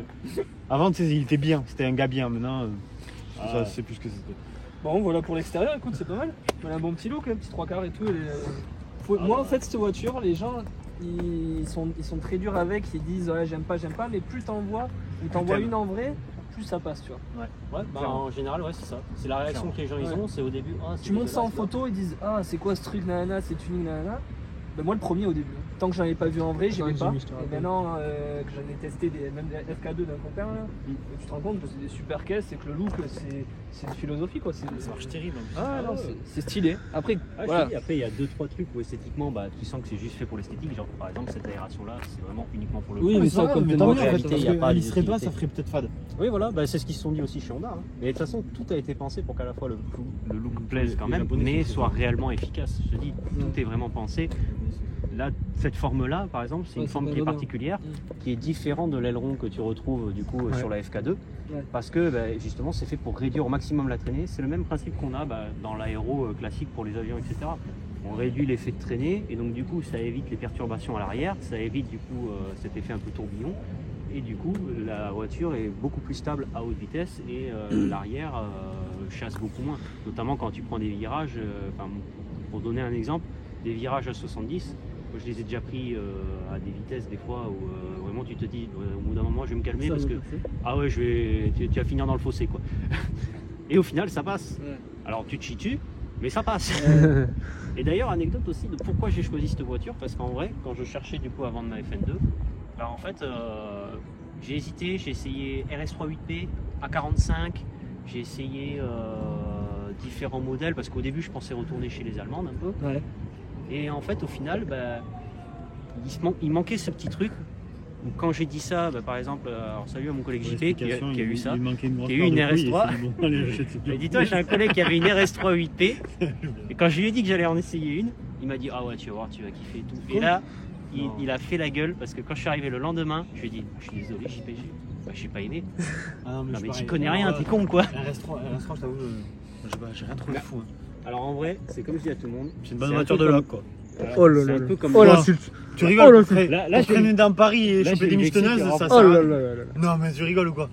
Avant, tu sais, il était bien, c'était un gars bien. Maintenant, ça, c'est plus ce que c'était. Bon, voilà pour l'extérieur, écoute, c'est pas mal. Elle a un bon petit look, un petit 3 quarts et tout. Moi, en fait, cette voiture, les gens, ils sont très durs avec, ils disent ouais, j'aime pas, mais plus t'envoies, ou t'envoies T'aimes. une en vrai, plus ça passe, tu vois. Ouais, bah, en général, ouais, c'est ça. C'est la réaction que les gens ils ont, c'est au début. Ah, c'est Tu montes ça en dégueulasse, photo, ils disent ah, c'est quoi ce truc, nanana, c'est tuning, nanana. Ben moi le premier au début. Tant que j'en avais pas vu en vrai, j'aimais Ouais, pas. Jimmy, je te Et rappelle. maintenant que j'en ai testé même des FK2 d'un copain, là, et tu te rends compte que c'est des super caisses et que le look c'est une philosophie quoi. Ça marche terrible. en plus. Ah non, c'est stylé. Après, Ah, je voilà. te dis, après, il y a 2-3 trucs où esthétiquement, tu sens que c'est juste fait pour l'esthétique. Genre, par exemple, cette aération-là, c'est vraiment uniquement pour le Oui, coup. mais ça, comme mais t'es tant dans mieux, la en fait, réalité, parce il y a que pas il serait pas, d'utilité. ça ferait peut-être fade. Oui, voilà, c'est ce qu'ils se sont dit aussi chez Honda. Hein. Mais de toute façon, tout a été pensé pour qu'à la fois le look plaise quand Les même, Japonais mais sont soit très réellement efficace. Je te dis, tout est vraiment pensé. Là, cette forme-là, par exemple, c'est Ouais, une c'est forme pas qui est anodin. particulière, qui est différente de l'aileron que tu retrouves du coup sur la FK2, parce que justement, c'est fait pour réduire au maximum la traînée. C'est le même principe qu'on a dans l'aéro classique pour les avions, etc. On réduit l'effet de traînée et donc du coup, ça évite les perturbations à l'arrière, ça évite du coup cet effet un peu tourbillon. Et du coup, la voiture est beaucoup plus stable à haute vitesse et l'arrière chasse beaucoup moins. Notamment quand tu prends des virages, pour donner un exemple, des virages à 70, moi, je les ai déjà pris à des vitesses des fois où vraiment tu te dis au bout d'un moment je vais me calmer parce que ah ouais tu vas finir dans le fossé quoi. Et au final ça passe. Ouais. Alors tu te chies dessus, mais ça passe. Et d'ailleurs anecdote aussi de pourquoi j'ai choisi cette voiture, parce qu'en vrai quand je cherchais du coup à vendre ma FN2, en fait j'ai hésité, j'ai essayé RS3 8P, A45, j'ai essayé différents modèles parce qu'au début je pensais retourner chez les Allemandes un peu. Ouais. Et en fait, au final, il manquait ce petit truc. Donc, quand j'ai dit ça, par exemple, alors salut à mon collègue JP qui a eu ça, qui a eu une RS3. Et dis-toi, j'ai un collègue qui avait une RS3 8P. Et quand je lui ai dit que j'allais en essayer une, il m'a dit ah ouais, tu vas voir, tu vas kiffer et tout. Et là, il a fait la gueule parce que quand je suis arrivé le lendemain, je lui ai dit je suis désolé, JP, j'ai pas aimé. Ah Non, mais tu connais rien, t'es con quoi. RS3, je t'avoue, j'ai rien trouvé fou. hein. Alors en vrai, c'est comme je dis à tout le monde. C'est une bonne un voiture peu de comme- loc quoi. Oh là C'est là un là. peu comme Oh moi. l'insulte. Tu Oh rigoles l'insulte. Là, pour traîner dans Paris et là, choper je des vais vexer mistonneuses, Pierre ça Oh sert à là rien. là là là. Non mais tu rigoles ou quoi?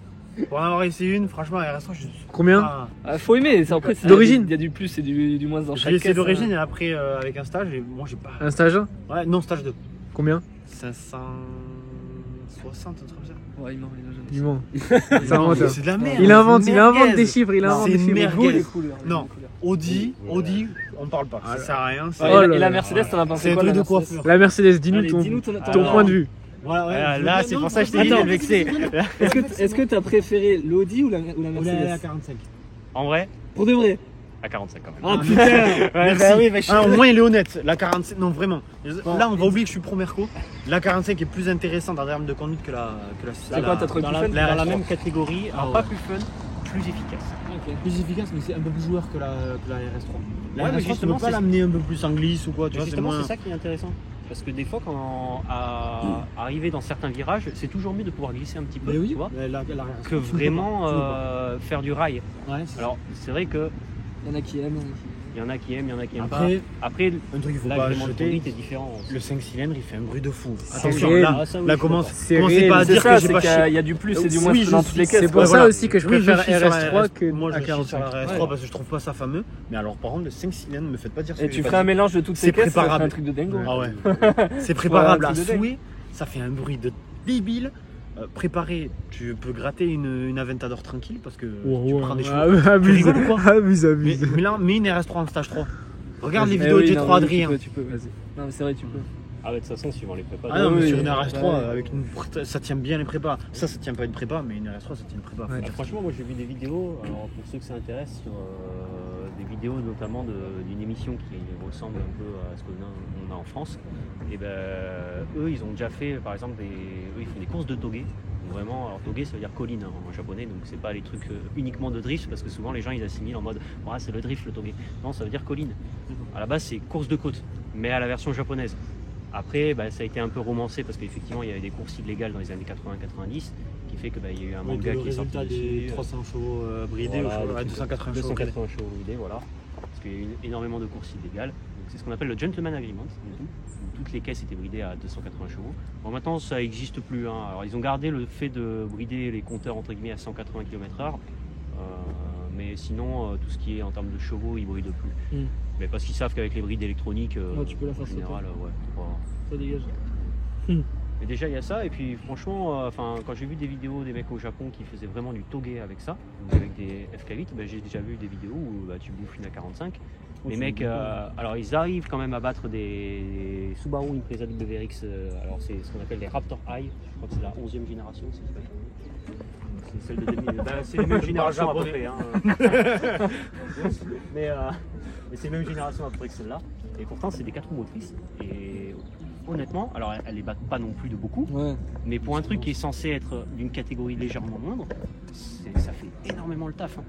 Pour en avoir essayé une, franchement, RS3, je Combien Ah, Ah, faut aimer, après c'est D'origine. il y a du plus et du moins dans j'ai chaque essayé caisse. d'origine et après avec un stage et moi j'ai pas. Un stage? Ouais, non, stage 2. Combien? 560, un truc comme ça. Ouais, il ment, il a jamais Il ment. Non, invente, mais hein. c'est de la merde. Il invente, c'est il une invente merguez. des chiffres, il Non, invente c'est des une chiffres. merguez. goût, les couleurs. Non. les couleurs. Audi, on parle pas. Ça sert à rien. c'est- Ouais, Oh et là la là. Mercedes, t'en as C'est pensé un quoi truc la de Mercedes coiffure. La Mercedes, dis-nous Allez, ton dis-nous ton point de vue. Voilà, ouais, Ah, je là, veux c'est bien- pour non, ça que je t'ai franchement, dit de Attends. le vexer. Est-ce que t'as préféré l'Audi ou la Mercedes 45. En vrai, Pour de vrai. à 45 quand même. Ah putain. Merci. Ah, au moins il est honnête. La 45, non vraiment. Là on va oublier que je suis pro Merco. La 45 est plus intéressante en termes de conduite que la C'est quoi, t'as trouvé Dans plus la, fun dans la RS3. même catégorie, alors ouais. pas plus fun, plus efficace. Ok. plus efficace, mais c'est un peu plus joueur que la RS3. La Ouais, mais RS3, justement, tu peux pas c'est- l'amener un peu plus en glisse ou quoi, tu Mais vois, c'est justement, moins. c'est ça qui est intéressant. Parce que des fois, quand arriver dans certains virages, c'est toujours mieux de pouvoir glisser un petit peu, Mais oui, tu vois, la RS3, que tu peux vraiment pas, tu peux pas. faire du rail. Ouais, c'est ça. Alors, c'est vrai qu'il Il y en a qui aiment. y en a qui aiment, il y en a qui aiment Après, pas. Après, un truc qu'il faut pas l'agrément de jeter, conduite est différent. le 5 cylindres il fait un bruit de fou. C'est Attention, réel. là, Ah, ça, oui, là je suis commence, C'est commencez réel. pas à C'est dire ça, que j'ai c'est pas qu'il chié. y a du plus et du moins Oui, dans je toutes les suis- caisses. C'est pour Ouais, ça voilà. aussi que je Oui, préfère suis sur la RS3 que moi je à suis sur 45. la RS3 Ouais. parce que je trouve pas ça fameux. Mais alors par contre le 5 cylindres me faites pas dire ce Et que tu j'ai ferais pas un dit. mélange de toutes C'est ces caisses, ça ferait préparable. un truc de dingo. Ah ouais. C'est préparable Ouais, un à truc de dingue. souhait. Ça fait un bruit de débile. Préparé, tu peux gratter une Aventador tranquille parce que tu prends des chevaux. Abuse, rigoles ou quoi abuse, Mais, abuse. mais là, mets une RS3 en stage 3. Regarde les Eh vidéos oui, de non, G3 oui, Adrien. Tu peux, vas-y. Non, mais c'est vrai, tu peux. Ah, ouais, de toute façon, suivant les prépas. Ah non, mais oui, sur une oui. RS3, Ouais. avec ça tient bien les prépas. Ça tient pas une prépa, mais une RS3, ça tient une prépa. Ouais. Ah, franchement, moi j'ai vu des vidéos, alors pour ceux que ça intéresse, sur des vidéos notamment d'une émission qui ressemble un peu à ce qu'on a en France. Et ben eux, ils ont déjà fait, par exemple, eux ils font des courses de togé. Donc vraiment, alors togé ça veut dire colline hein, en japonais, donc c'est pas les trucs uniquement de drift parce que souvent les gens ils assimilent en mode ah, c'est le drift le togé. Non, ça veut dire colline. À la base, c'est course de côte, mais à la version japonaise. Après, ça a été un peu romancé parce qu'effectivement, il y avait des courses illégales dans les années 80-90 qui fait qu'il y a eu un manga qui est sorti dessus. 300 chevaux bridés, Voilà, ou 280 chevaux. 280 chevaux bridés, voilà. Parce qu'il y a eu énormément de courses illégales. Donc, c'est ce qu'on appelle le Gentleman Agreement, du coup, où toutes les caisses étaient bridées à 280 chevaux. Bon, maintenant, ça n'existe plus. Hein. Alors, ils ont gardé le fait de brider les compteurs entre guillemets à 180 km/h. Mais sinon, tout ce qui est en termes de chevaux, ils brident plus. Mais parce qu'ils savent qu'avec les brides électroniques, Ouais, tu peux la faire en général, ouais, Ça dégage. Et Et déjà il y a ça, et puis franchement, quand j'ai vu des vidéos des mecs au Japon qui faisaient vraiment du toge avec ça, donc avec des FK8, j'ai déjà vu des vidéos où tu bouffes une A45. Les mecs, alors ils arrivent quand même à battre des Subaru Impreza WRX, alors c'est ce qu'on appelle les Raptor High, je crois que c'est la 11e génération, c'est celle de 2000, c'est les mêmes générations à peu près. Hein. mais c'est les mêmes générations à peu près que celle-là, et pourtant c'est des 4 roues motrices. Et honnêtement, alors elles les battent pas non plus de beaucoup, mais pour un truc qui est censé être d'une catégorie légèrement moindre, ça fait énormément le taf. Hein.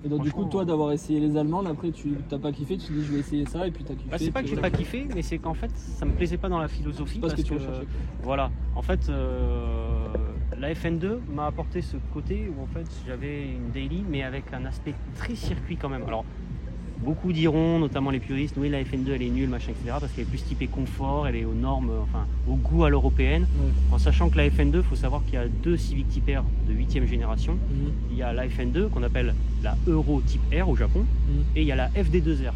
Et donc du coup, toi d'avoir essayé les Allemandes, après tu t'as pas kiffé, tu te dis je vais essayer ça et puis t'as kiffé. Bah, c'est pas que j'ai pas kiffé, mais c'est qu'en fait ça me plaisait pas dans la philosophie. Parce que tu recherchais. Voilà, en fait la FN2 m'a apporté ce côté où en fait j'avais une daily mais avec un aspect très circuit quand même. Alors beaucoup diront, notamment les puristes, oui la FN2 elle est nulle, machin, etc. parce qu'elle est plus typée confort, elle est aux normes, enfin au goût à l'européenne. En sachant que la FN2, il faut savoir qu'il y a 2 Civic Type R de 8e génération. Il y a la FN2 qu'on appelle la Euro Type R au Japon, et il y a la FD2R.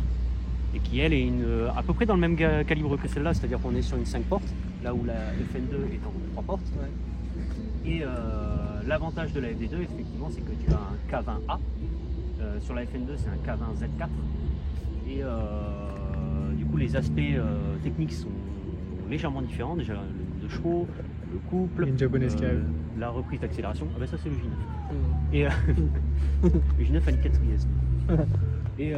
Et qui elle est à peu près dans le même calibre que celle-là, c'est-à-dire qu'on est sur une 5 portes, là où la FN2 est en 3 portes. Et l'avantage de la FD2, effectivement, c'est que tu as un K20A. Sur la FN2, c'est un K20 Z4. Et du coup, les aspects techniques sont légèrement différents. Déjà, le nombre de chevaux, le couple, Une japonaise qui arrive. la reprise d'accélération. Ah ben ça, c'est le J9. Et le J9 a une 4 Et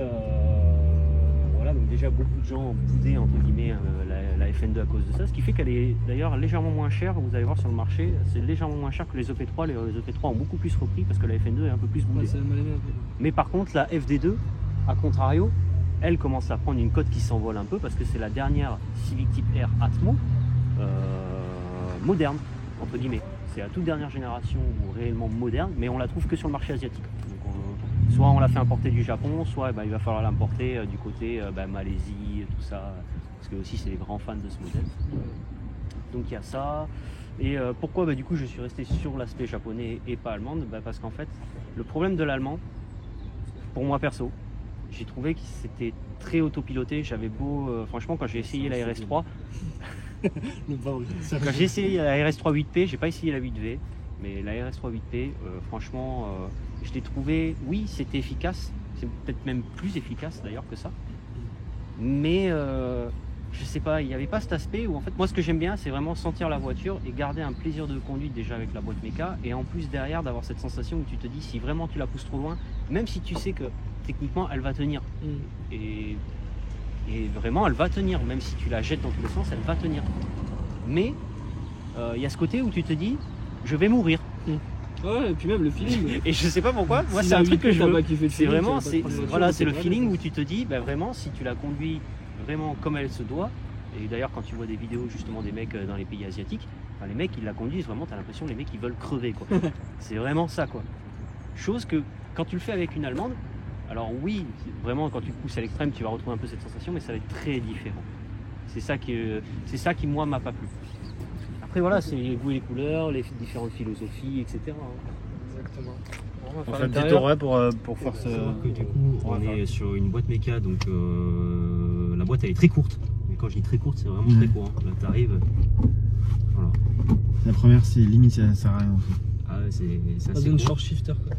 voilà, donc déjà beaucoup de gens ont boudé entre guillemets la FN2 à cause de ça, ce qui fait qu'elle est d'ailleurs légèrement moins chère. Vous allez voir sur le marché, c'est légèrement moins cher que les EP3. Les EP3 ont beaucoup plus repris parce que la FN2 est un peu plus boudée. Mais par contre, la FD2, à contrario, elle commence à prendre une cote qui s'envole un peu parce que c'est la dernière Civic Type R Atmo moderne, entre guillemets. C'est la toute dernière génération réellement moderne, mais on la trouve que sur le marché asiatique. Donc soit on la fait importer du Japon, soit il va falloir l'importer du côté Malaisie, tout ça, parce que aussi c'est les grands fans de ce modèle. Donc il y a ça. Et pourquoi du coup je suis resté sur l'aspect japonais et pas allemande, parce qu'en fait le problème de l'allemand, pour moi perso, j'ai trouvé que c'était très autopiloté. J'avais beau, franchement, quand j'ai essayé la RS3, quand j'ai essayé la RS3 8P, j'ai pas essayé la 8V, mais la RS3 8P, franchement, je l'ai trouvé, oui, c'était efficace, c'est peut-être même plus efficace d'ailleurs que ça, mais je sais pas, il n'y avait pas cet aspect où en fait, moi ce que j'aime bien, c'est vraiment sentir la voiture et garder un plaisir de conduite déjà avec la boîte méca, et en plus derrière d'avoir cette sensation où tu te dis si vraiment tu la pousses trop loin, même si tu sais que techniquement elle va tenir, et vraiment elle va tenir, même si tu la jettes dans tous les sens, elle va tenir. Mais il y a ce côté où tu te dis je vais mourir. Ouais, et puis même le feeling. Et je sais pas pourquoi, moi Si c'est un la truc que je t'as veux. pas kiffé le C'est feeling, vraiment, tu vas pas prendre la voilà, voiture, c'est le c'est feeling vrai. où tu te dis vraiment si tu la conduis vraiment comme elle se doit. Et d'ailleurs quand tu vois des vidéos justement des mecs dans les pays asiatiques, les mecs ils la conduisent vraiment, t'as l'impression les mecs ils veulent crever quoi. C'est vraiment ça quoi. Chose que quand tu le fais avec une allemande, alors oui, vraiment quand tu te pousses à l'extrême tu vas retrouver un peu cette sensation, mais ça va être très différent. C'est ça qui moi m'a pas plu. Après voilà, c'est les goûts et les couleurs, les différentes philosophies, etc. Exactement. On fait un petit tour pour faire ce. Que, du coup, on est sur une boîte méca, donc la boîte elle est très courte. Mais quand je dis très courte, c'est vraiment très court. Hein. Là, t'arrives. Voilà. La première, c'est limite, ça sert à rien en fait. Ah, c'est Pas assez de court. short shifter quoi.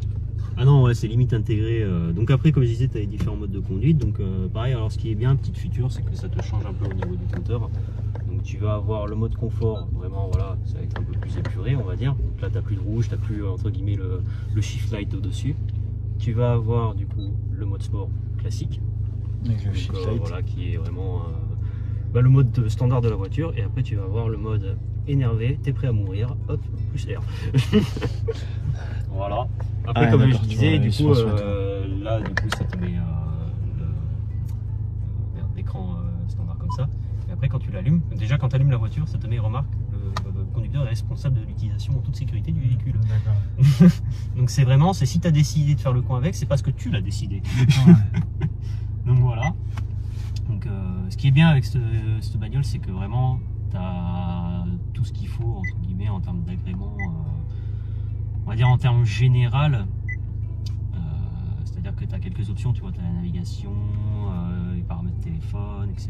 Ah non, ouais, c'est limite intégré. Donc après, comme je disais, tu as les différents modes de conduite. Donc pareil, alors ce qui est bien, petite feature, c'est que ça te change un peu au niveau du compteur. Donc tu vas avoir le mode confort, vraiment voilà, ça va être un peu plus épuré on va dire. Donc là tu n'as plus de rouge, tu n'as plus entre guillemets le shift light au-dessus. Tu vas avoir du coup le mode sport classique. Avec le Donc, shift light. voilà, qui est vraiment le mode standard de la voiture. Et après tu vas avoir le mode énervé, t'es prêt à mourir, hop, plus air. Voilà. Après comme je disais, du coup là du coup ça te met l'écran standard comme ça. Et après quand tu l'allumes, déjà quand tu allumes la voiture, ça te met remarque, le conducteur est responsable de l'utilisation en toute sécurité du véhicule. D'accord. Donc c'est vraiment, c'est si tu as décidé de faire le coin avec, c'est parce que tu l'as décidé. Donc voilà. Donc ce qui est bien avec cette bagnole, c'est que vraiment tu as tout ce qu'il faut entre guillemets en termes d'agrément, on va dire en termes général. C'est-à-dire que tu as quelques options, tu vois, tu as la navigation, les paramètres téléphone, etc.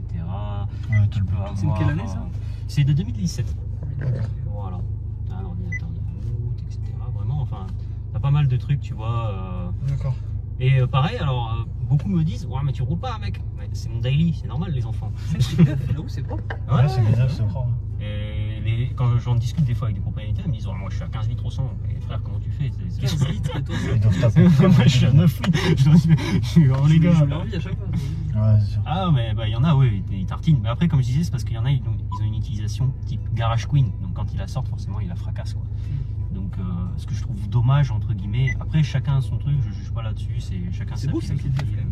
Ouais, Tu peux avoir, C'est de quelle année ça? C'est de 2017. T'as pas mal de trucs, tu vois. D'accord. Et pareil, alors beaucoup me disent, ouais, mais tu roules pas, mec. Mais c'est mon daily, c'est normal, les enfants. C'est neuf, j'avoue, c'est propre. Ouais, c'est bizarre, c'est propre. Et quand j'en discute des fois avec des propriétaires, ils me disent, ouais, moi je suis à 15 litres au 100. Et frère, comment tu fais? 15 litres et toi, Ils doivent taper. Moi je suis à 9 litres. Je dis, oh les gars. je l'envie à chaque fois. Ouais, c'est sûr. Ah, mais bah, il y en a, oui, ils tartinent. Mais après, comme je disais, c'est parce qu'il y en a, ils ont une utilisation type Garage Queen. Donc quand ils la sortent, forcément, ils la fracassent, quoi. Donc, ce que je trouve dommage, entre guillemets. Après, chacun a son truc, je juge pas là-dessus. C'est chacun C'est sa beau, ça, philosophie. cette VF,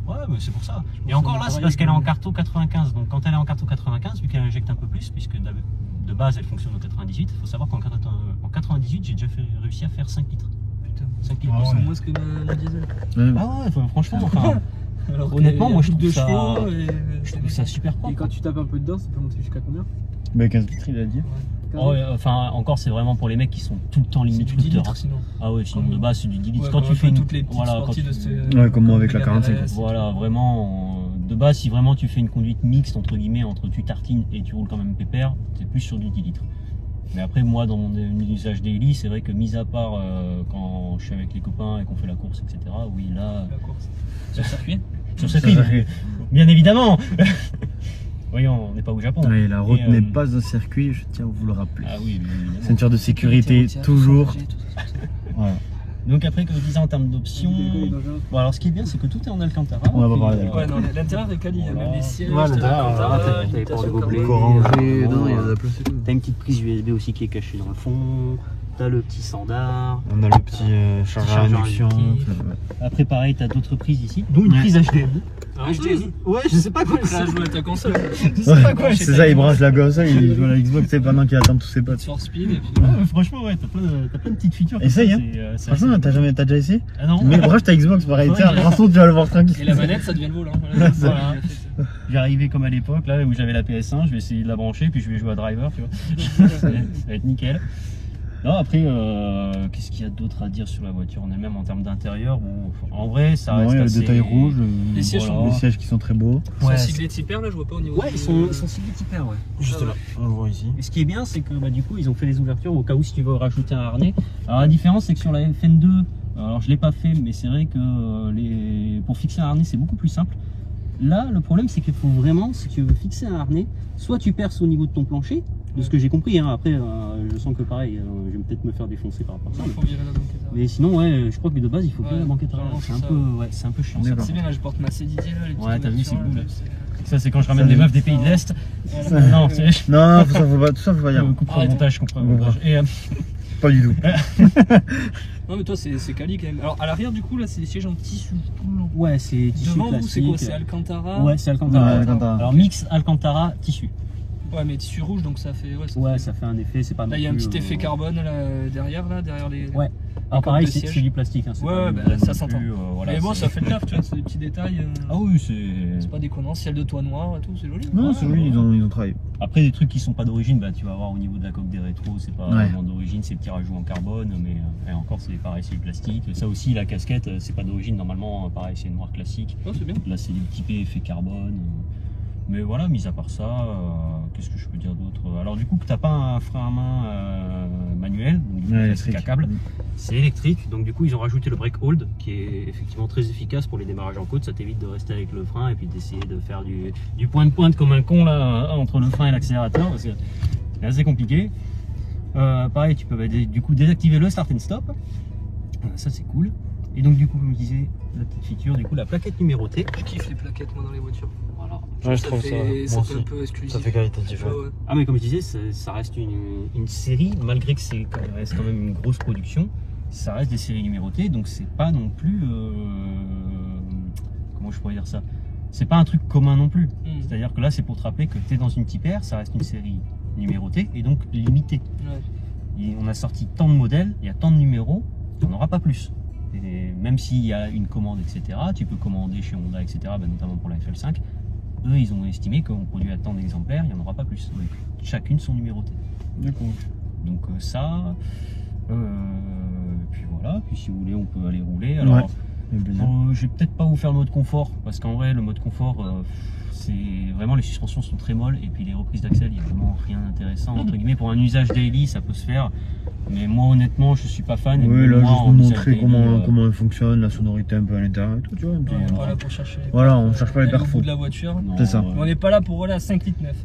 Ouais, mais c'est pour ça. Et pense encore qu'on là, va c'est parce travailler qu'elle est en avec carto 95. Donc quand elle est en carto 95, vu qu'elle injecte un peu plus, puisque de base elle fonctionne au 98, il faut savoir qu'en 98, j'ai déjà réussi à faire 5 litres. Putain. 5 litres. Ah C'est ouais. moins que ma diesel. Ah ouais, franchement, enfin, Alors honnêtement, que moi je y a trouve plus de ça, chevaux je trouve ça super propre. Et quand tu tapes un peu dedans, ça peut monter jusqu'à combien? Bah 15 litres, il a dit. Oh, ouais, enfin, encore, c'est vraiment pour les mecs qui sont tout le temps C'est limite du 10 scooter. litres sinon. Ah ouais, sinon de base c'est du 10 litres. Ouais, Quand bah, tu fais toutes les petites voilà, quand sorties tu- de ce... Ouais, comme moi avec la de 45. RS. Voilà, vraiment, de base, si vraiment tu fais une conduite mixte, entre guillemets, entre tu tartines et tu roules quand même pépère, t'es plus sur du 10 litres. Mais après, moi, dans mon usage daily, c'est vrai que, mis à part quand je suis avec les copains et qu'on fait la course, etc., oui, là, La course. Sur circuit. sur circuit, bien évidemment. Voyons, on n'est pas au Japon. Ouais, la route Et, n'est pas un circuit, je tiens à vous le rappeler. Ah oui, bien évidemment. Ceinture de sécurité, toujours. Voilà. Donc après, comme je disais, en termes d'options, bon, alors ce qui est bien, c'est que tout est en Alcantara. On va pas Puis, parler d'Alcantara. Ouais, non, l'intérieur est quali, il y a même les sièges. Ouais, t'as l'intérieur, l'Alcantara, t'as les l'imitation ports de carbone. gobelets. Orangé, non, non, il y en voilà. a plein, c'est tout. T'as une petite prise USB aussi qui est cachée dans le fond. T'as le petit standard. On a le petit chargeur à induction. Après, pareil, t'as d'autres prises ici, dont une Ouais. prise HDMI. HDMI. Ouais, je sais pas quoi. Là, jouer à ta console. Je sais pas quoi. Ouais, c'est ça, il branche la console, il joue à la Xbox, c'est pendant qu'il attend tous ses potes. Sur speed et puis. Ouais, franchement, ouais, t'as plein de petites features. comme Essaye, ça, hein. c'est Franchement, assez- t'as déjà essayé? Ah non. Mais branche ta Xbox pareil, Ouais, tiens, j'ai- Vincent, tu vas le voir tranquille. Et la manette, ça devient le volant. Voilà. Voilà. J'arrivais comme à l'époque, là où j'avais la PS1, je vais essayer de la brancher, puis je vais jouer à Driver, tu vois. Ça va être nickel. Non, après, qu'est-ce qu'il y a d'autre à dire sur la voiture? On est même en termes d'intérieur, bon, en vrai, ça reste Ouais, le assez... détail rouge, Les sièges sont les sièges qui sont très beaux. Ils Ouais, sont siglés Tipper, là, je vois pas au niveau. ouais, du- ils sont ciblés Tipper, ouais. Juste là, on le voit ici. Et ce qui est bien, c'est que bah, du coup, ils ont fait les ouvertures au cas où si tu veux rajouter un harnais. Alors la différence, c'est que sur la FN2, alors je l'ai pas fait, mais c'est vrai que pour fixer un harnais, c'est beaucoup plus simple. Là, le problème, c'est qu'il faut vraiment, si tu veux fixer un harnais, soit tu perces au niveau de ton plancher, de ce que j'ai compris, hein. Après, je sens que pareil, je vais peut-être me faire défoncer par rapport à ça. Il faut virer la banquette. Mais sinon, ouais, je crois que de base, il faut Ouais, bien la banquette arrière. genre, C'est c'est un ça. peu, ouais, c'est un peu chiant. ça. D'accord. C'est bien, là, je porte ma C-Didier, là. Les petites Ouais, t'as vu, c'est ouvertures, cool. là, Ça, c'est quand je ramène Ça, des les meufs des pays de l'Est. Non, c'est... Non, ça faut pas, tout ça faut pas dire. Coupe au montage, coupe au montage. Et, Pas du tout. Non, mais toi, c'est quali quand même. Alors, à l'arrière, du coup, là, c'est des sièges en tissu tout le long. ouais, c'est tissu Devant vous, classique. c'est quoi? C'est Alcantara. Ouais, c'est Alcantara. Ouais, Alcantara. Alors mix Alcantara tissu. Ouais, mais tissu rouge, donc ça fait. Ouais, Ouais, ça fait un effet, c'est pas. Là, non il y a un plus, petit effet carbone là, derrière les. Ouais. Alors comme pareil, de c'est siège. du plastique. Hein, c'est Ouais, pas ouais, du bah, vrai ça non s'entend. plus, voilà, Mais bon, c'est- ça fait le taf, tu vois, c'est des petits détails. Ah oui, c'est. C'est pas déconnant, ciel de toit noir et tout, c'est joli. Non, c'est joli, ils ont travaillé. Après, des trucs qui sont pas d'origine, bah, tu vas voir au niveau de la coque des rétros, c'est pas Ouais. vraiment d'origine, c'est petits rajouts en carbone, mais et encore, c'est pareil, c'est du plastique. Ça aussi, la casquette, c'est pas d'origine, normalement, pareil, c'est noir classique. Ouais, c'est bien. Là, c'est du typé effet carbone. Mais voilà, mis à part ça, qu'est-ce que je peux dire d'autre? Alors, du coup, que t'as pas un frein à main manuel, donc du coup, Ouais, c'est à câble, c'est électrique. Donc, du coup, ils ont rajouté le brake hold qui est effectivement très efficace pour les démarrages en côte. Ça t'évite de rester avec le frein et puis d'essayer de faire du point de pointe comme un con là entre le frein et l'accélérateur parce que c'est assez compliqué. Pareil, tu peux du coup désactiver le start and stop. Ça, c'est cool. Et donc, du coup, comme je disais, la petite feature, du coup, la plaquette numérotée. Je kiffe les plaquettes, moi, dans les voitures. Voilà. Ouais, je trouve ça. fait Moi un aussi. peu exclusif. Ça fait qualitatif. Ouais, Ouais. ouais. Ah mais comme je disais, ça reste une série, malgré que c'est reste quand même une grosse production, ça reste des séries numérotées, donc c'est pas non plus... comment je pourrais dire ça? C'est pas un truc commun non plus. C'est-à-dire que là, c'est pour te rappeler que tu es dans une type R, ça reste une série numérotée et donc limitée. Ouais. Et on a sorti tant de modèles, il y a tant de numéros, il n'y en aura pas plus. Et même s'il y a une commande, etc., tu peux commander chez Honda, etc., bah, notamment pour la FL5, eux, ils ont estimé qu'on produit à tant d'exemplaires, il n'y en aura pas plus. Donc, chacune sont numérotées. D'accord. Donc ça, puis voilà, puis si vous voulez, on peut aller rouler. Alors, Ouais. je vais peut-être pas vous faire le mode confort, parce qu'en vrai, le mode confort, c'est vraiment les suspensions sont très molles et puis les reprises d'axel, il n'y a vraiment rien d'intéressant entre guillemets. Pour un usage daily, ça peut se faire, mais moi honnêtement, je suis pas fan. Et Oui, là, moi, juste en pour usage montrer daily, comment elle fonctionne, la sonorité un peu à l'intérieur et tout, tu vois. un petit- Voilà pour chercher. Voilà, on cherche pas les au bout perfos. de la voiture. non, C'est ça. On n'est pas là pour rouler à 5 litres 9.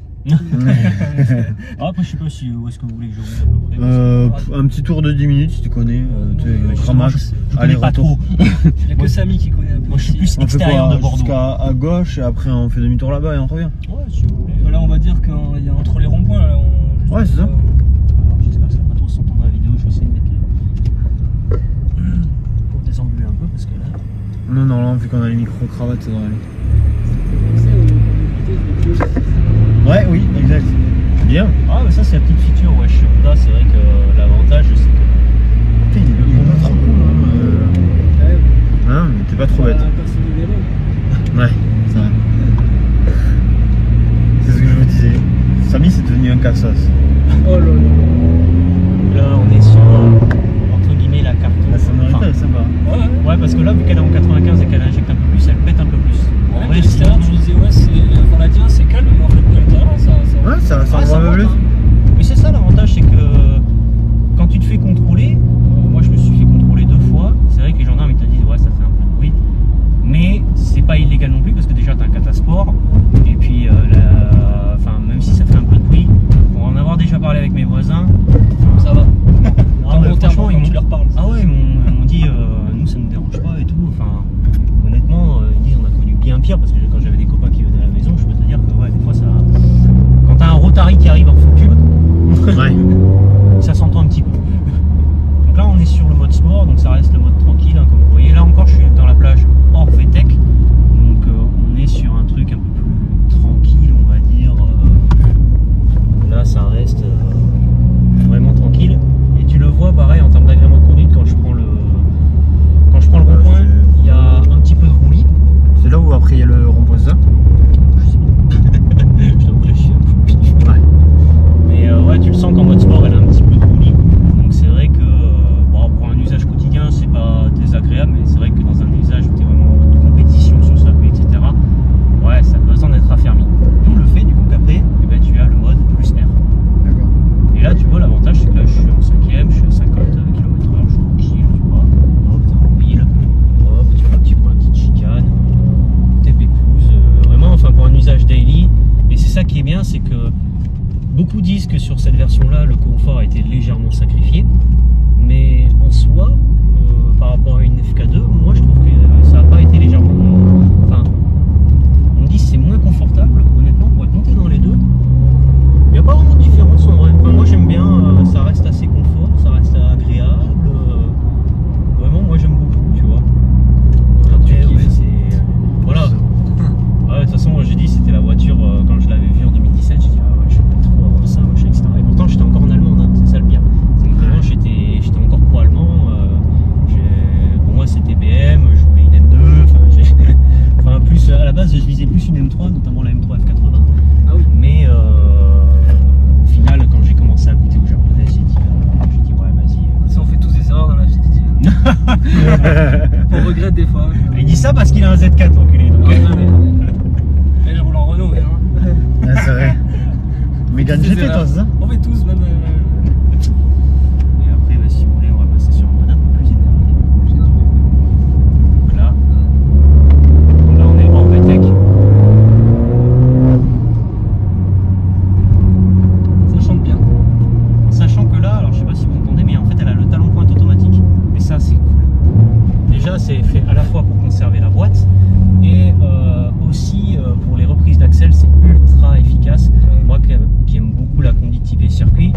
Ah, après, je sais pas si où est-ce que vous voulez que je roule à peu près. Un petit tour de 10 minutes si tu connais, tu sais, Justement, Ramax, je connais pas aller-retour. trop. Il n'y a que Samy qui connaît un peu. Moi, je suis ici. plus On fait extérieur quoi de Bordeaux. jusqu'à à gauche et après on fait demi-tour là-bas et on revient. Ouais, si vous voulez. Là, on va dire qu'il y a entre les ronds-points. Là, Ouais, c'est ça. Alors, j'espère que ça va pas trop s'entendre dans la vidéo. Je vais essayer de mettre les... pour désambuler un peu parce que là. Non, non, là, vu qu'on a les micro-cravates, ça devrait aller. Ouais, oui, exact. Bien. Ah, mais ça, c'est la petite feature. Ouais, chez Honda, c'est vrai que l'avantage, c'est que. Putain, il est pas trop cool, hein, mais t'es pas trop bête. Ouais, c'est vrai. C'est ce que je me disais. Samy, c'est devenu un cassos. Oh là là. Là, on est sur, entre guillemets, la carte. La sonorité est sympa. Ouais, parce que là, vu qu'elle est en 95 et qu'elle injecte un peu plus, elle pète un peu plus. En vrai, tout à l'heure, tu disais, ouais, on l'a dit, c'est calme, mais en fait, à l'intérieur, ça. Ouais, ça Ah, envoie ça un peu monte, plus. hein. Mais c'est ça l'avantage, c'est que quand tu te fais contrôler, moi je me suis fait contrôler 2 fois, c'est vrai que les gendarmes ils te disent ouais ça fait un peu de bruit, mais c'est pas illégal non plus parce que déjà t'as un catasport, et puis enfin, même si ça fait un peu de bruit, pour en avoir déjà parlé avec mes voisins, Ça va. ah, ouais, franchement ils quand m'ont tu leur parles. ah ouais, ils m'ont dit nous ça nous dérange pas et tout, enfin honnêtement ils disent on a connu bien pire parce que quand j'avais des copains qui venaient à la maison, je peux te dire que ouais des fois ça, quand t'as un Rotary qui arrive en full pub, Ouais. ça s'entend un petit peu. Donc là on est sur le mode sport, donc ça reste le mode tranquille, hein, comme vous voyez. Là encore je suis dans la plage hors VTEC, donc on est sur un truc un peu plus tranquille on va dire. Là ça reste vraiment tranquille. Et tu le vois pareil en termes d'agrément de conduite quand je prends le rond-point, il y a un petit peu de roulis. C'est là où après il y a le rond-point, c'est ça? Je t'avoue que là je suis un peu pif. Ouais. Mais ouais, tu le sens qu'en mode sport, elle a un petit peu de roulis. Donc c'est vrai que bon, pour un usage quotidien, c'est pas désagréable, mais c'est vrai que dans un usage où tu es vraiment en mode compétition sur circuit, etc., ouais, ça a besoin d'être affermi. D'où le fait du coup qu'après, eh ben, tu as le mode plus air. D'accord. Et là, tu vois, l'avantage, c'est que là, je suis en 5ème, je suis à 50 km/h, je suis tranquille, tu vois. Hop, t'as un wheel, hop, tu vois, tu prends une petite chicane, t'es pépouse. Vraiment, enfin, pour un usage daily. Et c'est ça qui est bien, c'est que beaucoup disent que sur cette version-là, le confort a été légèrement sacrifié. Mais en soi, par rapport à une FK2, moi, je trouve que ça n'a pas été légèrement. Enfin, on dit que c'est moins confortable, honnêtement, pour être monté dans les deux. Il n'y a pas vraiment de différence en vrai. Enfin, moi j'aime bien, ça reste assez confort, ça reste agréable. Vraiment, moi j'aime beaucoup, tu vois. Après, ouais, c'est. Voilà. Ouais, de toute façon, j'ai dit, c'était la voiture, quand je l'avais vue en 2017, j'ai dit, ah ouais, je vais pas trop avoir ça, machin, etc. Et pourtant, j'étais encore en allemande, hein, c'est ça le pire. C'est que vraiment, j'étais encore pro-allemand. Pour moi, c'était BM, je voulais une M2. Enfin, plus, à la base, je visais plus une M3, notamment la M3 F80. Ah oui. Mais au final, quand j'ai commencé à goûter au japonais, j'ai dit ouais, vas-y. Ça, on fait tous des erreurs dans la vie, Didier. On regrette des fois. Il dit ça parce qu'il a un Z4, enculé. Donc. Mais je roule en Renault, hein. Ouais, c'est vrai. Mégane Des GT, erreurs. toi, c'est ça? On fait tous, même. Et après, bah, si vous voulez, on va passer sur un mode un peu plus énervé. Donc là, on est en VTEC. Ça chante bien. Sachant que là, alors je sais pas si vous entendez, mais en fait elle a le talon pointe automatique. Et ça c'est cool. Déjà c'est fait à la fois pour conserver la boîte et aussi pour les reprises d'axel, c'est ultra efficace. Moi qui aime beaucoup la conduite typée circuit,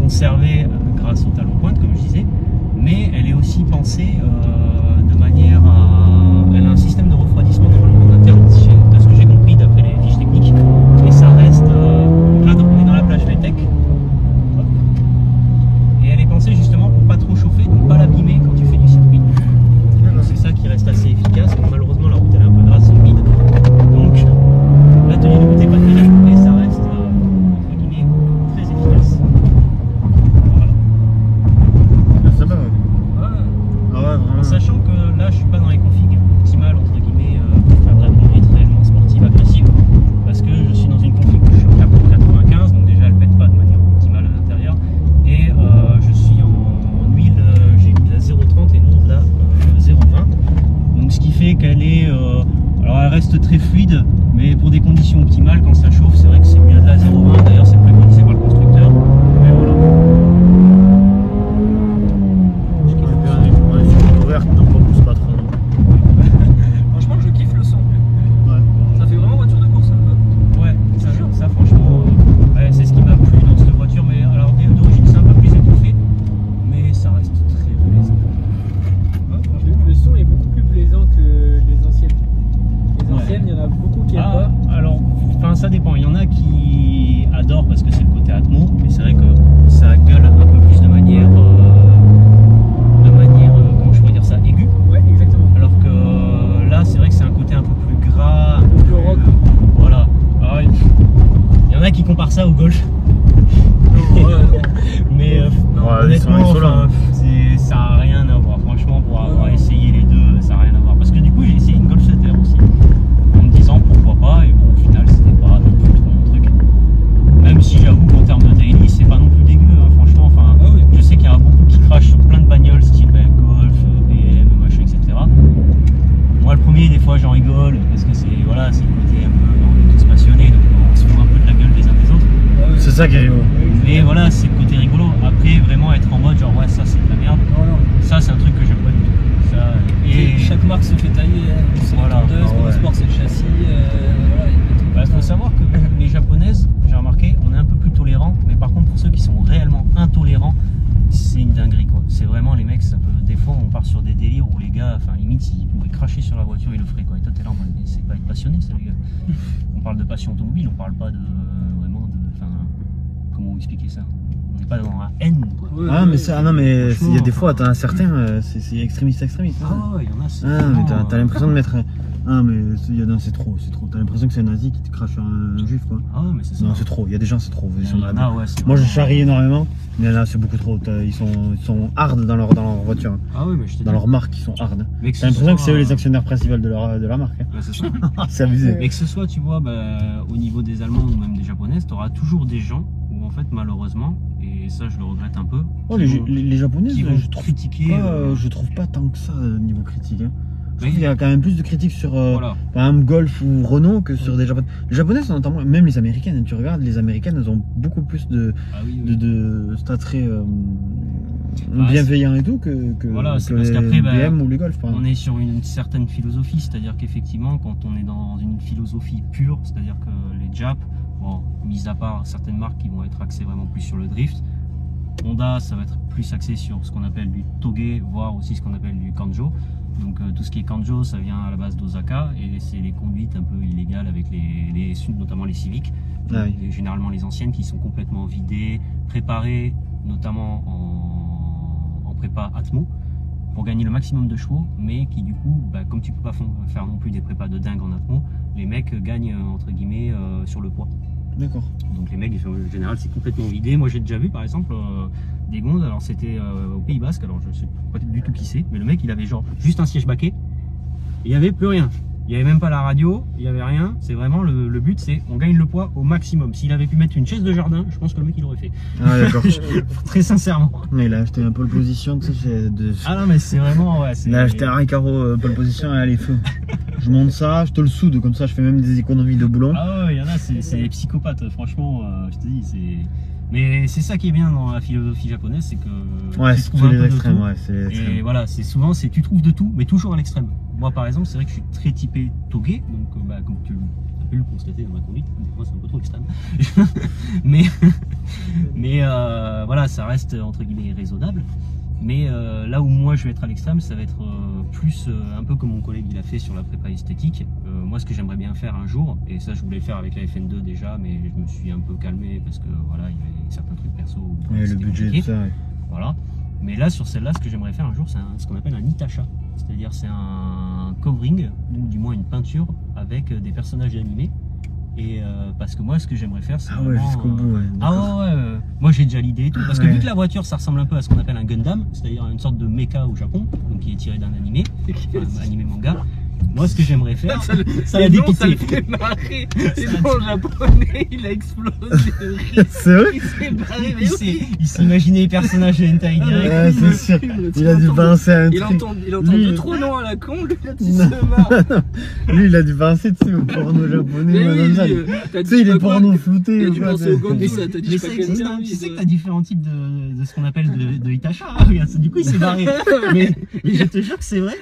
conservée grâce au talon pointe, comme je disais, mais elle est aussi pensée de manière à... Elle a un système de refroidissement normalement en interne, de ce que j'ai compris d'après les fiches techniques, et ça reste... là, on est dans la plage VTEC, et elle est pensée justement pour pas trop chauffer, donc pas l'abîmer quand tu fais du circuit. C'est ça qui reste assez efficace. Bon, malheureusement la route elle est un peu grasse et humide, donc la tenue de route n'est pas terrible, mais ça reste entre guillemets très efficace. Voilà. Ça va, ouais. Ah ouais, vraiment. En sachant que là je suis pas dans les configs optimales entre guillemets pour faire de la conduite réellement sportive agressive, parce que je suis dans une config où je suis en capot 95, donc déjà elle pète pas de manière optimale à l'intérieur, et je suis en huile, j'ai mis la 0,30 et non la 0,20, donc ce qui fait qu'elle est alors elle reste très fluide, mais pour des conditions optimales quand ça chauffe c'est vrai que c'est mieux de la 0,20, d'ailleurs c'est préconisé par le constructeur, mais voilà. Ouais, c'est ouverte, donc on pousse pas trop. Franchement, je kiffe le son. Ouais. Ça fait vraiment voiture de course, ça me va. Ouais, ça franchement, ouais, c'est ce qui m'a plu dans cette voiture, mais alors d'origine c'est un peu plus étouffé, mais ça reste très plaisant. Ouais, franchement. Le son est beaucoup plus plaisant que les anciennes. Les anciennes, il y en a beaucoup qui aiment pas. Alors, enfin ça dépend, il y en a qui adorent parce que c'est le côté Atmo, mais c'est vrai que ça gueule un peu plus de manière comment je pourrais dire ça, aiguë. Ouais, exactement. Alors que là, c'est vrai que c'est un côté un peu plus gras, un peu plus rock. Voilà. Alors, il y en a qui comparent ça au Golf. Mais honnêtement, ils sont là. enfin, ça n'a rien à voir. Franchement, pour avoir essayé les deux, ça n'a rien à voir. Parce que du coup, j'ai essayé une Golf 7R aussi. En me disant pourquoi pas, et bon, au final, c'était pas non plus trop mon truc. Même si j'avoue qu'en termes de daily, c'est pas non plus dégueu, hein, franchement. Enfin, je sais qu'il y en a beaucoup qui crachent sur plein de bagnoles, style Golf, BM, machin, etc. Moi, le premier, des fois, j'en rigole parce que c'est le côté un peu, on est tous passionnés, donc on se fout un peu de la gueule des uns des autres. C'est ça qui est rigolo. Mais voilà, c'est le côté rigolo. Après, vraiment être en mode genre, ouais, ça c'est de la merde. Ça, c'est un truc que j'aime pas du tout. Ça, Et chaque marque se fait tailler. C'est Voilà. la tondeuse, ouais. Sport, c'est le châssis. Voilà, Bah, faut savoir que les japonaises, j'ai remarqué, on est un peu plus tolérants, mais par contre pour ceux qui sont réellement intolérants, c'est une dinguerie quoi. C'est vraiment les mecs, ça peut, des fois on part sur des délires où les gars, enfin limite s'ils pouvaient cracher sur la voiture, ils le feraient quoi. Et toi t'es là en mode, mais c'est pas être passionné ça les gars. On parle de passion automobile, on parle pas de vraiment de, enfin, comment vous expliquer ça? On n'est pas dans la haine quoi. Ah, mais ça, non, mais Franchement, il y a des fois, t'en as certains, c'est extrémiste. Ah ouais, il y en a, c'est Ah, mais vraiment, t'as l'impression de mettre. Ah, mais c'est trop. T'as l'impression que c'est un nazi qui te crache sur un juif, quoi. Ah ouais, mais c'est ça. Non, c'est trop. Il y a des gens, c'est trop. Ils sont malades. Ah ouais, c'est Moi, je vraiment- charrie énormément, mais là, c'est beaucoup trop. Ils sont hard dans leur voiture. Ah ouais, mais je t'ai Dans dit. leur marque, ils sont hard. Mais que T'as ce l'impression que c'est soit, eux les actionnaires principaux de la marque. Hein. ouais, c'est ça. C'est abusé. Mais que ce soit, tu vois, au niveau des Allemands ou même des Japonaises, tu auras toujours des gens où, en fait, malheureusement, et ça, je le regrette un peu, Oh, qui les, vont- les Japonaises, qui vont je trouve critiquer. je trouve pas tant que ça niveau critique. Hein. Je Oui. trouve qu'il y a quand même plus de critiques sur Voilà. par exemple Golf ou Renault que sur des Japonais. Les Japonaises, on entend moins, même les Américaines, hein, tu regardes, les Américaines, elles ont beaucoup plus de Ah oui, oui. cet attrait Ah, bienveillant et tout que Voilà, c'est que parce les qu'après, bah, BM ou les Golf, par On exemple. est sur une certaine philosophie, c'est-à-dire qu'effectivement, quand on est dans une philosophie pure, c'est-à-dire que les Japs, bon, mis à part certaines marques qui vont être axées vraiment plus sur le drift, Honda, ça va être plus axé sur ce qu'on appelle du Toge, voire aussi ce qu'on appelle du Kanjo. Donc tout ce qui est Kanjo, ça vient à la base d'Osaka et c'est les conduites un peu illégales avec notamment les Civic, Ah oui. et généralement les anciennes qui sont complètement vidées, préparées, notamment en prépa Atmo, pour gagner le maximum de chevaux, mais qui du coup, bah, comme tu peux pas faire non plus des prépas de dingue en Atmo, les mecs gagnent entre guillemets sur le poids. D'accord. Donc les mecs, en général, c'est complètement vidé. Moi, j'ai déjà vu, par exemple, des gonds. Alors, c'était au Pays Basque. Alors, je sais pas du tout qui c'est, mais le mec, il avait genre juste un siège baquet. Il n'y avait plus rien. Il n'y avait même pas la radio. Il n'y avait rien. C'est vraiment le but, c'est on gagne le poids au maximum. S'il avait pu mettre une chaise de jardin, je pense que le mec, il l'aurait fait. Ah d'accord. Très sincèrement. Mais il a acheté un pole position, tu sais, Ah non, mais c'est vraiment, ouais. il a acheté un Recaro pole position et allez feu. Je monte ça, je te le soude, comme ça je fais même des économies de boulon. Ah ouais, il y en a, c'est des psychopathes. Franchement, je te dis, c'est. Mais c'est ça qui est bien dans la philosophie japonaise, c'est que Ouais, tu c'est trouves tous un peu les de extrêmes, tout. ouais, c'est Et extrême. voilà, c'est souvent, tu trouves de tout, mais toujours à l'extrême. Moi, par exemple, c'est vrai que je suis très typé Toge, donc bah, comme tu pu le constater dans ma conduite. Des fois, c'est un peu trop extrême. mais voilà, ça reste entre guillemets raisonnable. Mais là où moi je vais être à l'extrême, ça va être plus un peu comme mon collègue il a fait sur la prépa esthétique. Moi, ce que j'aimerais bien faire un jour, et ça je voulais le faire avec la FN2 déjà, mais je me suis un peu calmé parce que voilà, il y avait certains trucs perso. Ouais, le budget, tout ça. Ouais. Voilà. Mais là, sur celle-là, ce que j'aimerais faire un jour, c'est ce qu'on appelle un Itacha. C'est-à-dire, c'est un covering, ou du moins une peinture, avec des personnages animés. Et parce que moi, ce que j'aimerais faire, c'est. Ah ouais, jusqu'au bout, ouais. Ah ouais, moi j'ai déjà l'idée et tout. Parce que vu que la voiture, ça ressemble un peu à ce qu'on appelle un Gundam, c'est-à-dire une sorte de mecha au Japon, donc qui est tiré d'un animé, un animé manga. Moi, ce que j'aimerais faire, ça l'a dépité. Ça le fait marrer. Et non, le japonais, il a explosé de rire. C'est vrai? Il s'est barré, mais oui. Il s'est imaginé les personnages de hentai direct. Ouais, c'est sûr. Il a dû penser à un Il truc. entend deux trop noms à la con, lui, là, il se marre. Lui, il a dû penser, tu sais, au porno japonais. Mais madame oui, ça. t'as Tu sais, il est porno flouté. Il a dû penser au Gondou, Mais là, t'as dit mais je sais pas ça quel existe, terme. tu sais que t'as différents types de ce qu'on appelle de Itacha. Hein, regarde, du coup, il s'est barré. mais je te jure que c'est vrai.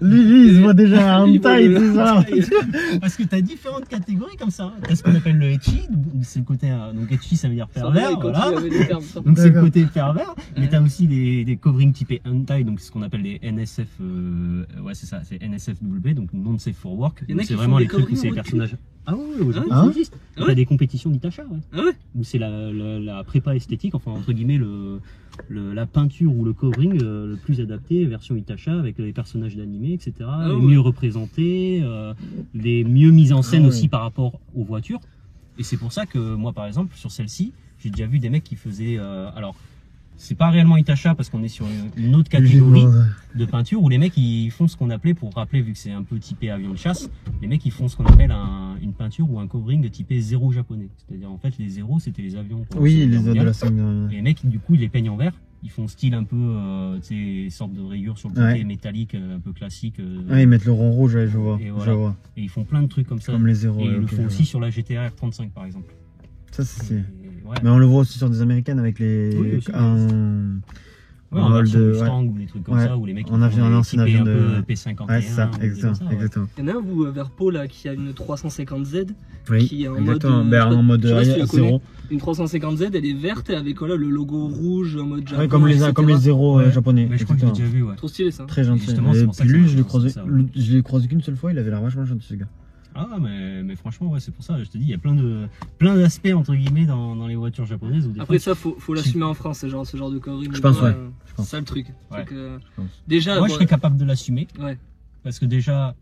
Lui, il se voit déjà en taille, tout ça. Parce que t'as différentes catégories comme ça. T'as ce qu'on appelle le ecchi, c'est le côté. Donc ecchi, ça veut dire pervers, voilà. Donc c'est le côté pervers. Mais t'as aussi des coverings typés hentai, donc c'est ce qu'on appelle les NSF. Ouais, c'est ça, c'est NSFW, donc non safe for work. C'est vraiment les trucs où c'est les personnages. Ah ouais, au Japon, ça existe. T'as des compétitions d'Itacha, ouais. Ah ouais. Où c'est la prépa esthétique, enfin entre guillemets la peinture ou le covering le plus adapté, version Itacha, avec les personnages d'animé, etc. Ah les ouais. mieux représentés, les mieux mises en scène aussi par rapport aux voitures. Et c'est pour ça que moi, par exemple, sur celle-ci, j'ai déjà vu des mecs qui faisaient. Alors, c'est pas réellement Itacha parce qu'on est sur une autre catégorie de peinture où les mecs ils font ce qu'on appelait, pour rappeler, vu que c'est un peu typé avion de chasse, les mecs ils font ce qu'on appelle une peinture ou un covering typé zéro japonais. C'est-à-dire en fait les zéros c'était les avions. Oui, les autres de la Seconde. Et les mecs du coup ils les peignent en vert. Ils font style un peu, tu sais, sorte de rayures sur le côté métallique, un peu classique. Ouais, ils mettent le rond rouge, ouais, je vois. Et, voilà. Et ils font plein de trucs comme ça. Comme les zéros. Et ils le font aussi sur la GTR R35 par exemple. Ça, c'est. Ouais. Mais on le voit aussi sur des américaines avec les. Oui, aussi, Ouais, en version Mustang ou des trucs comme ça où les mecs on a vu un ancien avion de P51. Ouais, c'est ça, exactement. Il y en a un, vous, vers Pau, là, qui a une 350Z. Oui, qui est en exactement. mode. En mode je sais pas si tu la connais. zéro. Une 350Z, elle est verte avec voilà, le logo rouge en mode Japon. Ouais, comme les zéros japonais. Mais je crois que j'ai déjà vu, ouais. Trop stylé ça. Très gentil. Justement, c'est Et pour ça puis que lui, ça je l'ai croisé qu'une seule fois, il avait l'air vachement gentil, ce gars. Ah, mais franchement, ouais, c'est pour ça, je te dis, il y a plein d'aspects, entre guillemets, dans les voitures japonaises. Où des Après, fois, ça, faut l'assumer en France, ce genre de covering. Je pense, ouais. C'est ça le truc. Ouais. Déjà. Moi, je serais capable de l'assumer. Ouais. Parce que déjà,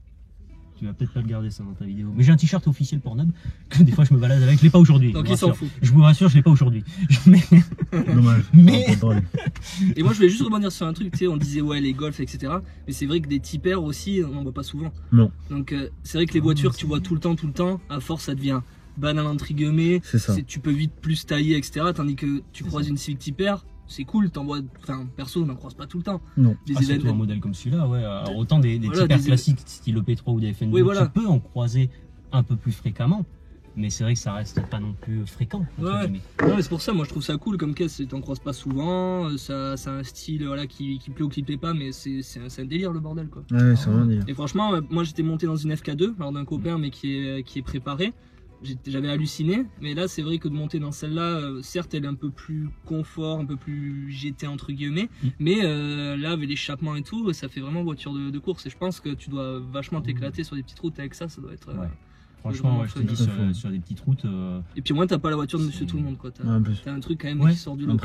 tu vas peut-être pas le garder ça dans ta vidéo. Mais j'ai un t-shirt officiel Pornhub que des fois je me balade avec. Je l'ai pas aujourd'hui. Donc il s'en fout. Je vous rassure, je l'ai pas aujourd'hui. Mais... Dommage. Mais... Et moi je voulais juste rebondir sur un truc, tu sais, on disait ouais les golfs, etc. Mais c'est vrai que des tipers aussi, on en voit pas souvent. Non. Donc c'est vrai que les voitures que tu vois tout le temps, à force ça devient banal entre guillemets. C'est ça. Tu peux vite plus tailler, etc. Tandis que tu croises une Civic Typer, c'est cool, enfin perso on n'en croise pas tout le temps. Non. Surtout un modèle comme celui-là, ouais. Alors, autant des voilà, Typers classiques style EP3 ou des FN2, oui, voilà. tu peux en croiser un peu plus fréquemment. Mais c'est vrai que ça reste pas non plus fréquent. Ouais. Non, mais c'est pour ça, moi je trouve ça cool comme caisse, t'en croises pas souvent, ça a un style voilà, qui plaît ou qui plaît pas, mais c'est un délire le bordel quoi. Ouais, c'est vraiment dire. Et franchement, moi j'étais monté dans une FK2 alors d'un copain mais qui est préparé. J'avais halluciné, mais là c'est vrai que de monter dans celle-là, certes elle est un peu plus confort, un peu plus GT entre guillemets, mais là avec l'échappement et tout, ça fait vraiment voiture de course et je pense que tu dois vachement t'éclater sur des petites routes avec ça doit être... Ouais. Franchement, je te dis sur des petites routes... Et puis au moins t'as pas la voiture de monsieur tout le monde quoi, t'as un truc quand même qui sort du lot.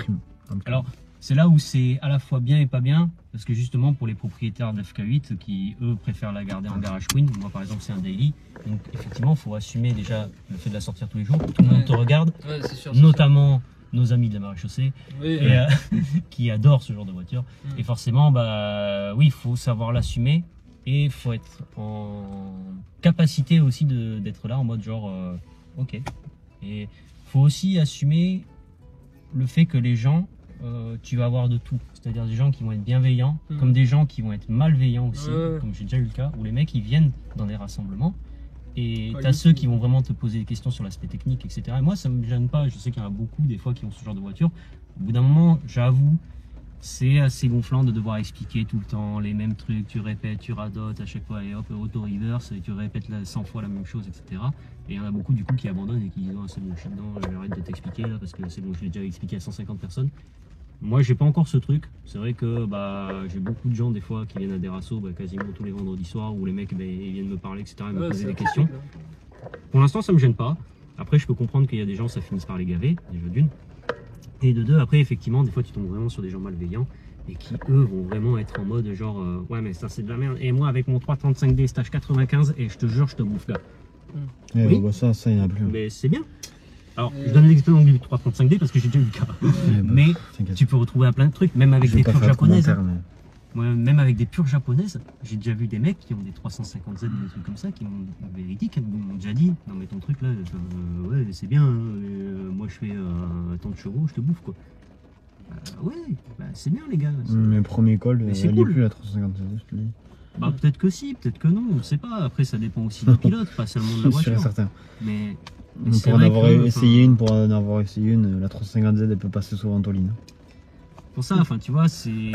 Alors c'est là où c'est à la fois bien et pas bien, parce que justement pour les propriétaires d'FK8 qui eux préfèrent la garder en garage queen, moi par exemple c'est un daily, donc effectivement il faut assumer déjà le fait de la sortir tous les jours, tout le monde te regarde, c'est sûr, notamment nos amis de la maréchaussée qui adorent ce genre de voiture, et forcément oui il faut savoir l'assumer et il faut être en capacité aussi d'être là en mode genre ok, et faut aussi assumer le fait que les gens tu vas avoir de tout, c'est-à-dire des gens qui vont être bienveillants comme des gens qui vont être malveillants aussi, comme j'ai déjà eu le cas où les mecs ils viennent dans des rassemblements et t'as ceux qui vont vraiment te poser des questions sur l'aspect technique, etc. Et moi ça me gêne pas, je sais qu'il y en a beaucoup des fois qui ont ce genre de voiture. Au bout d'un moment, j'avoue c'est assez gonflant de devoir expliquer tout le temps les mêmes trucs, tu répètes, tu radotes à chaque fois et hop, auto-reverse, tu répètes 100 fois la même chose, etc. Et il y en a beaucoup du coup qui abandonnent et qui disent oh, c'est bon, je suis dedans, j'arrête de t'expliquer là parce que c'est bon, je l'ai déjà expliqué à 150 personnes. Moi j'ai pas encore ce truc, c'est vrai que j'ai beaucoup de gens des fois qui viennent à des rassos quasiment tous les vendredis soirs où les mecs ils viennent me parler, etc. et me poser des questions. Pour l'instant ça me gêne pas, après je peux comprendre qu'il y a des gens ça finisse par les gaver, déjà d'une. Et de deux, après, effectivement, des fois, tu tombes vraiment sur des gens malveillants et qui, eux, vont vraiment être en mode genre ouais, mais ça, c'est de la merde. Et moi, avec mon 335D stage 95, et je te jure, je te bouffe là. Oui. Bah ça, il n'y en a plus. Mais c'est bien. Alors, je donne l'expérience du 335D parce que j'ai déjà eu le cas. Mais tu peux retrouver à plein de trucs, même avec des pures japonaises. Moi, même avec des pures japonaises, j'ai déjà vu des mecs qui ont des 350Z, des trucs comme ça, qui m'ont véridique, m'ont déjà dit non mais ton truc là, ouais c'est bien, moi je fais tant de chevaux, je te bouffe quoi. Ouais, c'est bien les gars. Mes premiers calls, c'est elle cool. plus la 350Z, je te dis. Peut-être que si, peut-être que non, on ne sait pas. Après ça dépend aussi du pilote, pas seulement de la voiture. Certain. Mais pour en avoir essayé une, la 350Z elle peut passer sous ventoline. Pour ça, tu vois, c'est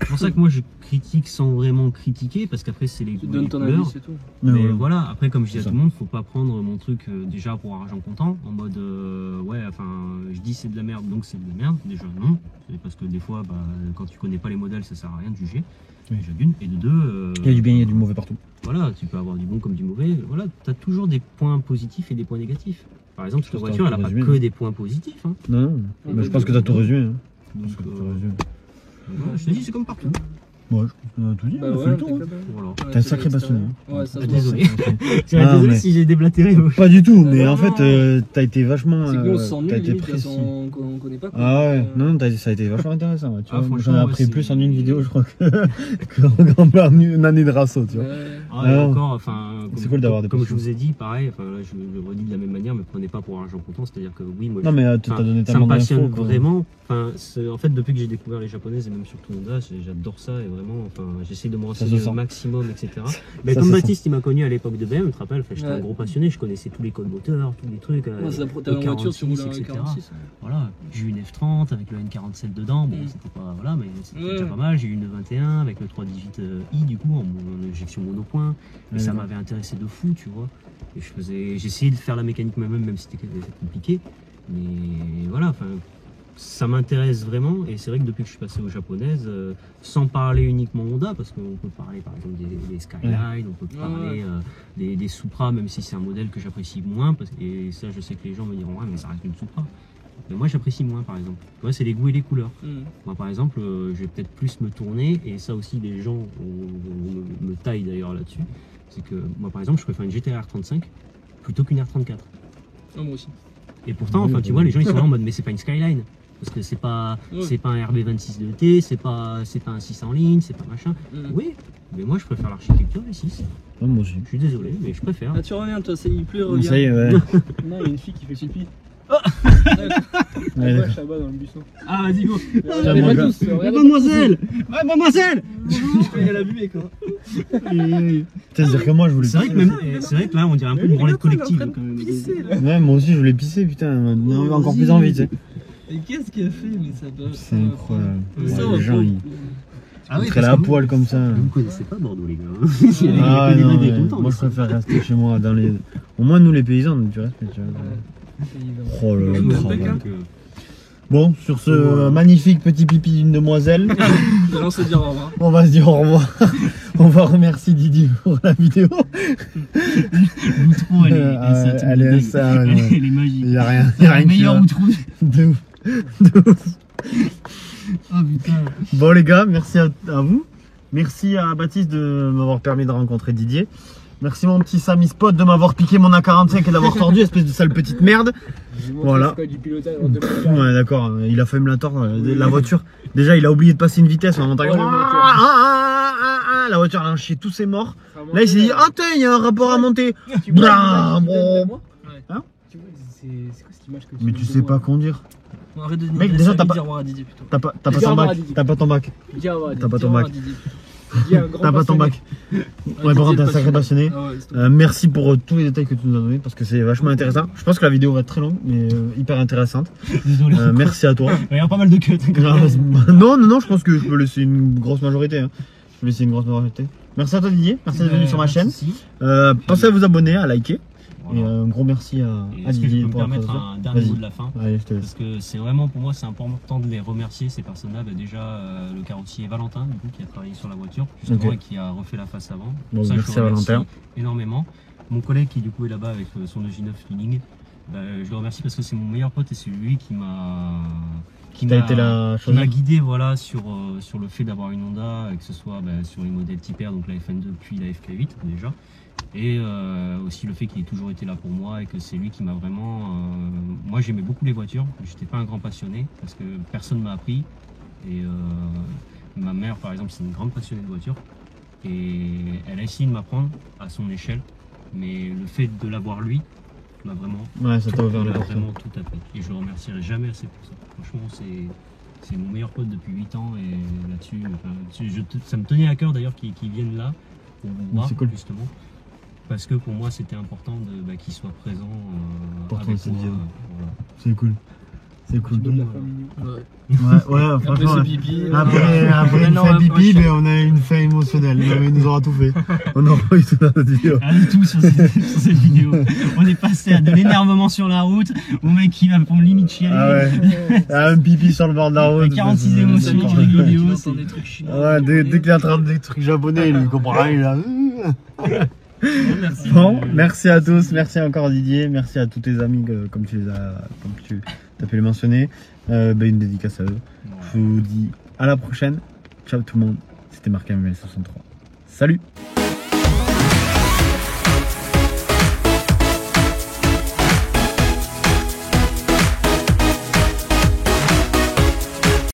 pour ça que moi je critique sans vraiment critiquer, parce qu'après c'est les Tu donnes ton couleurs. avis, c'est tout. Mais voilà, après comme je dis à tout le monde, faut pas prendre mon truc déjà pour argent comptant, en mode je dis c'est de la merde donc c'est de la merde. Déjà non, c'est parce que des fois quand tu connais pas les modèles ça sert à rien de juger. Déjà d'une, et de deux. Il y a du bien, il y a du mauvais partout. Voilà, tu peux avoir du bon comme du mauvais. Voilà, tu as toujours des points positifs et des points négatifs. Par exemple, cette voiture elle a pas que des points positifs. Hein. Non, mais je pense que tu as tout résumé. Donc, je te dis, c'est comme partout. Ouais, tout dit, on a fait le tour. Voilà. T'es un sacré passionné. Ouais, ça se Désolé. voit. Désolé si j'ai déblatéré. Pas du tout, mais en fait, t'as été vachement. C'est que nous on se sent t'as nul, été limite, précis. on connaît pas. Quoi. Ah ouais, non, ça a été vachement intéressant. Ouais, tu vois, j'en ai appris plus en une vidéo, je crois, qu'en une année de rasso, tu vois. Encore, c'est cool d'avoir des comme je vous ai dit, pareil, là, je le redis de la même manière, mais prenez pas pour argent comptant, c'est-à-dire que oui, moi, non, mais t'as donné ça tellement me passionne d'infos, vraiment. En fait, depuis que j'ai découvert les japonaises et même surtout Honda, j'adore ça et vraiment, j'essaie de me renseigner au maximum, etc. Mais comme Baptiste, il m'a connu à l'époque de BM, tu te rappelles, j'étais un gros passionné, je connaissais tous les codes moteurs, tous les trucs. T'avais une voiture sur le 46. Voilà, j'ai eu une F30 avec le N47 dedans, bon, c'était pas, voilà, mais c'était déjà pas mal. J'ai eu une 21 avec le 318i du coup, en injection monopoint, et ça m'avait intéressé de fou, tu vois. Et j'essayais de faire la mécanique moi-même, même si c'était compliqué. Mais voilà, ça m'intéresse vraiment. Et c'est vrai que depuis que je suis passé aux japonaises, sans parler uniquement Honda, parce qu'on peut parler par exemple des Skyline, on peut parler des Supra, même si c'est un modèle que j'apprécie moins. Et ça, je sais que les gens me diront, ouais, mais ça reste une Supra. Mais moi, j'apprécie moins, par exemple. Ouais, c'est les goûts et les couleurs. Moi, par exemple, je vais peut-être plus me tourner, et ça aussi, les gens me taillent d'ailleurs là-dessus. C'est que moi, par exemple, je préfère une GT-R 35 plutôt qu'une R34. Moi aussi. Et pourtant, tu vois, les gens ils sont là en mode, mais c'est pas une Skyline. Parce que c'est pas un RB26 de T, c'est pas un 600 ligne, c'est pas machin. Oui, mais moi je préfère l'architecture des 6. Moi aussi. Je suis désolé, mais je préfère. Ah, tu reviens, toi, il pleut, reviens. Ça y est, ouais. Non, il y a une fille qui fait pipi. Ouais, Ouais, Chabat dans le buisson. Ah, vas-y, go. Regardez pas tous. Mademoiselle, mademoiselle. Il y a la vue, quoi. C'est-à-dire que moi je voulais. C'est vrai que là on dirait un peu une branlette collective. Ouais, moi aussi je voulais pisser, putain. Encore plus envie, tu sais. Et qu'est-ce qu'il a fait, mais ça doit. C'est incroyable. Ça, Les gens, ils. Ah oui, Très la poêle comme ça. Vous ne connaissez pas Bordeaux, les gars. Ah non, moi je préfère rester chez moi dans les. Au moins nous les paysans, du respect, tu vois. Oh là là, le travail. Bon, sur ce magnifique petit pipi d'une demoiselle, on se dire au revoir. on va se dire au revoir. On va remercier Didier pour la vidéo. L'outro, elle est magique. Il n'y a rien qui va. De ouf. Oh putain. Bon les gars, merci à vous. Merci à Baptiste de m'avoir permis de rencontrer Didier. Merci mon petit Samy Spot de m'avoir piqué mon A45 et d'avoir tordu, espèce de sale petite merde. Voilà. Ouais d'accord, il a failli me la tordre, la voiture. Déjà il a oublié de passer une vitesse en montant. La voiture elle a chié tous ses morts. Là il s'est dit, ah tiens, il y a un rapport à monter. Hein? Mais tu sais pas conduire. Arrête de mec, déjà t'as pas dire au revoir à Didier plutôt. T'as pas ton bac. T'as pas ton bac. Dis au revoir à Didier. T'as pas ton bac. Didier, un grand T'as pas ton passionné. bac. Ouais, par contre, t'es un sacré passionné. Ah ouais, c'est tout. Merci pour tous les détails que tu nous as donnés parce que c'est vachement intéressant. Je pense que la vidéo va être très longue, mais hyper intéressante. Désolé. Merci à toi. Il y a pas mal de cuts. Non, je pense que je peux laisser une grosse majorité. Hein. Je peux laisser une grosse majorité. Merci à toi Didier, merci d'être venu sur ma chaîne. Pensez à vous abonner, à liker. Et un gros merci à Est-ce que je Didier peux me pour la permettre présentation. un dernier Vas-y. mot de la fin? Allez, je te laisse. Parce que c'est vraiment pour moi c'est important de les remercier ces personnes-là. Bah, déjà le carrossier Valentin du coup, qui a travaillé sur la voiture justement Ok. et qui a refait la face avant. Bon, Pour ça, merci je le à remercie Valentin. énormément. Mon collègue qui du coup est là-bas avec son EJ9 Tuning, bah, je le remercie parce que c'est mon meilleur pote et c'est lui qui m'a T'as été la qui m'a guidé voilà, sur le fait d'avoir une Honda, que ce soit bah, sur les modèles Type R, donc la FN2 puis la FK8 déjà. Et aussi le fait qu'il ait toujours été là pour moi et que c'est lui qui m'a vraiment... Moi j'aimais beaucoup les voitures, j'étais pas un grand passionné parce que personne m'a appris. Et ma mère par exemple c'est une grande passionnée de voitures. Et elle a essayé de m'apprendre à son échelle. Mais le fait de l'avoir lui m'a vraiment... Ouais, ça t'a ouvert il les m'a portes. vraiment tout appris. Et je le remercierai jamais assez pour ça. Franchement c'est mon meilleur pote depuis 8 ans et là-dessus, ça me tenait à cœur d'ailleurs qu'il vienne là pour vous voir C'est cool. justement. Parce que pour moi c'était important qu'il soit présent Pour avec cette moi. vidéo. Voilà. C'est cool. C'est cool. De la famille. Ouais. Ouais, Après franchement. ce ouais. pipi. Après une Non, fin ouais, pipi, ouais, mais on a une fin émotionnelle. Il nous aura tout fait. On aura eu tout dans notre vidéo. Rien du tout sur cette vidéo. On est passé à de l'énervement sur la route, au mec qui va pour me limite chialer. Ah ouais. Un pipi sur le bord de la route. 46 émotions c'est- qui rigolent. Tu vidéo, entends c'est- des trucs chinois. Ouais, dès qu'il est en train de des trucs japonais, il comprend rien. Il est là. Merci. Bon, merci à tous, merci encore Didier, merci à tous tes amis comme tu as pu les mentionner. Une dédicace à eux. Je vous dis à la prochaine. Ciao tout le monde. C'était Marc ML63. Salut!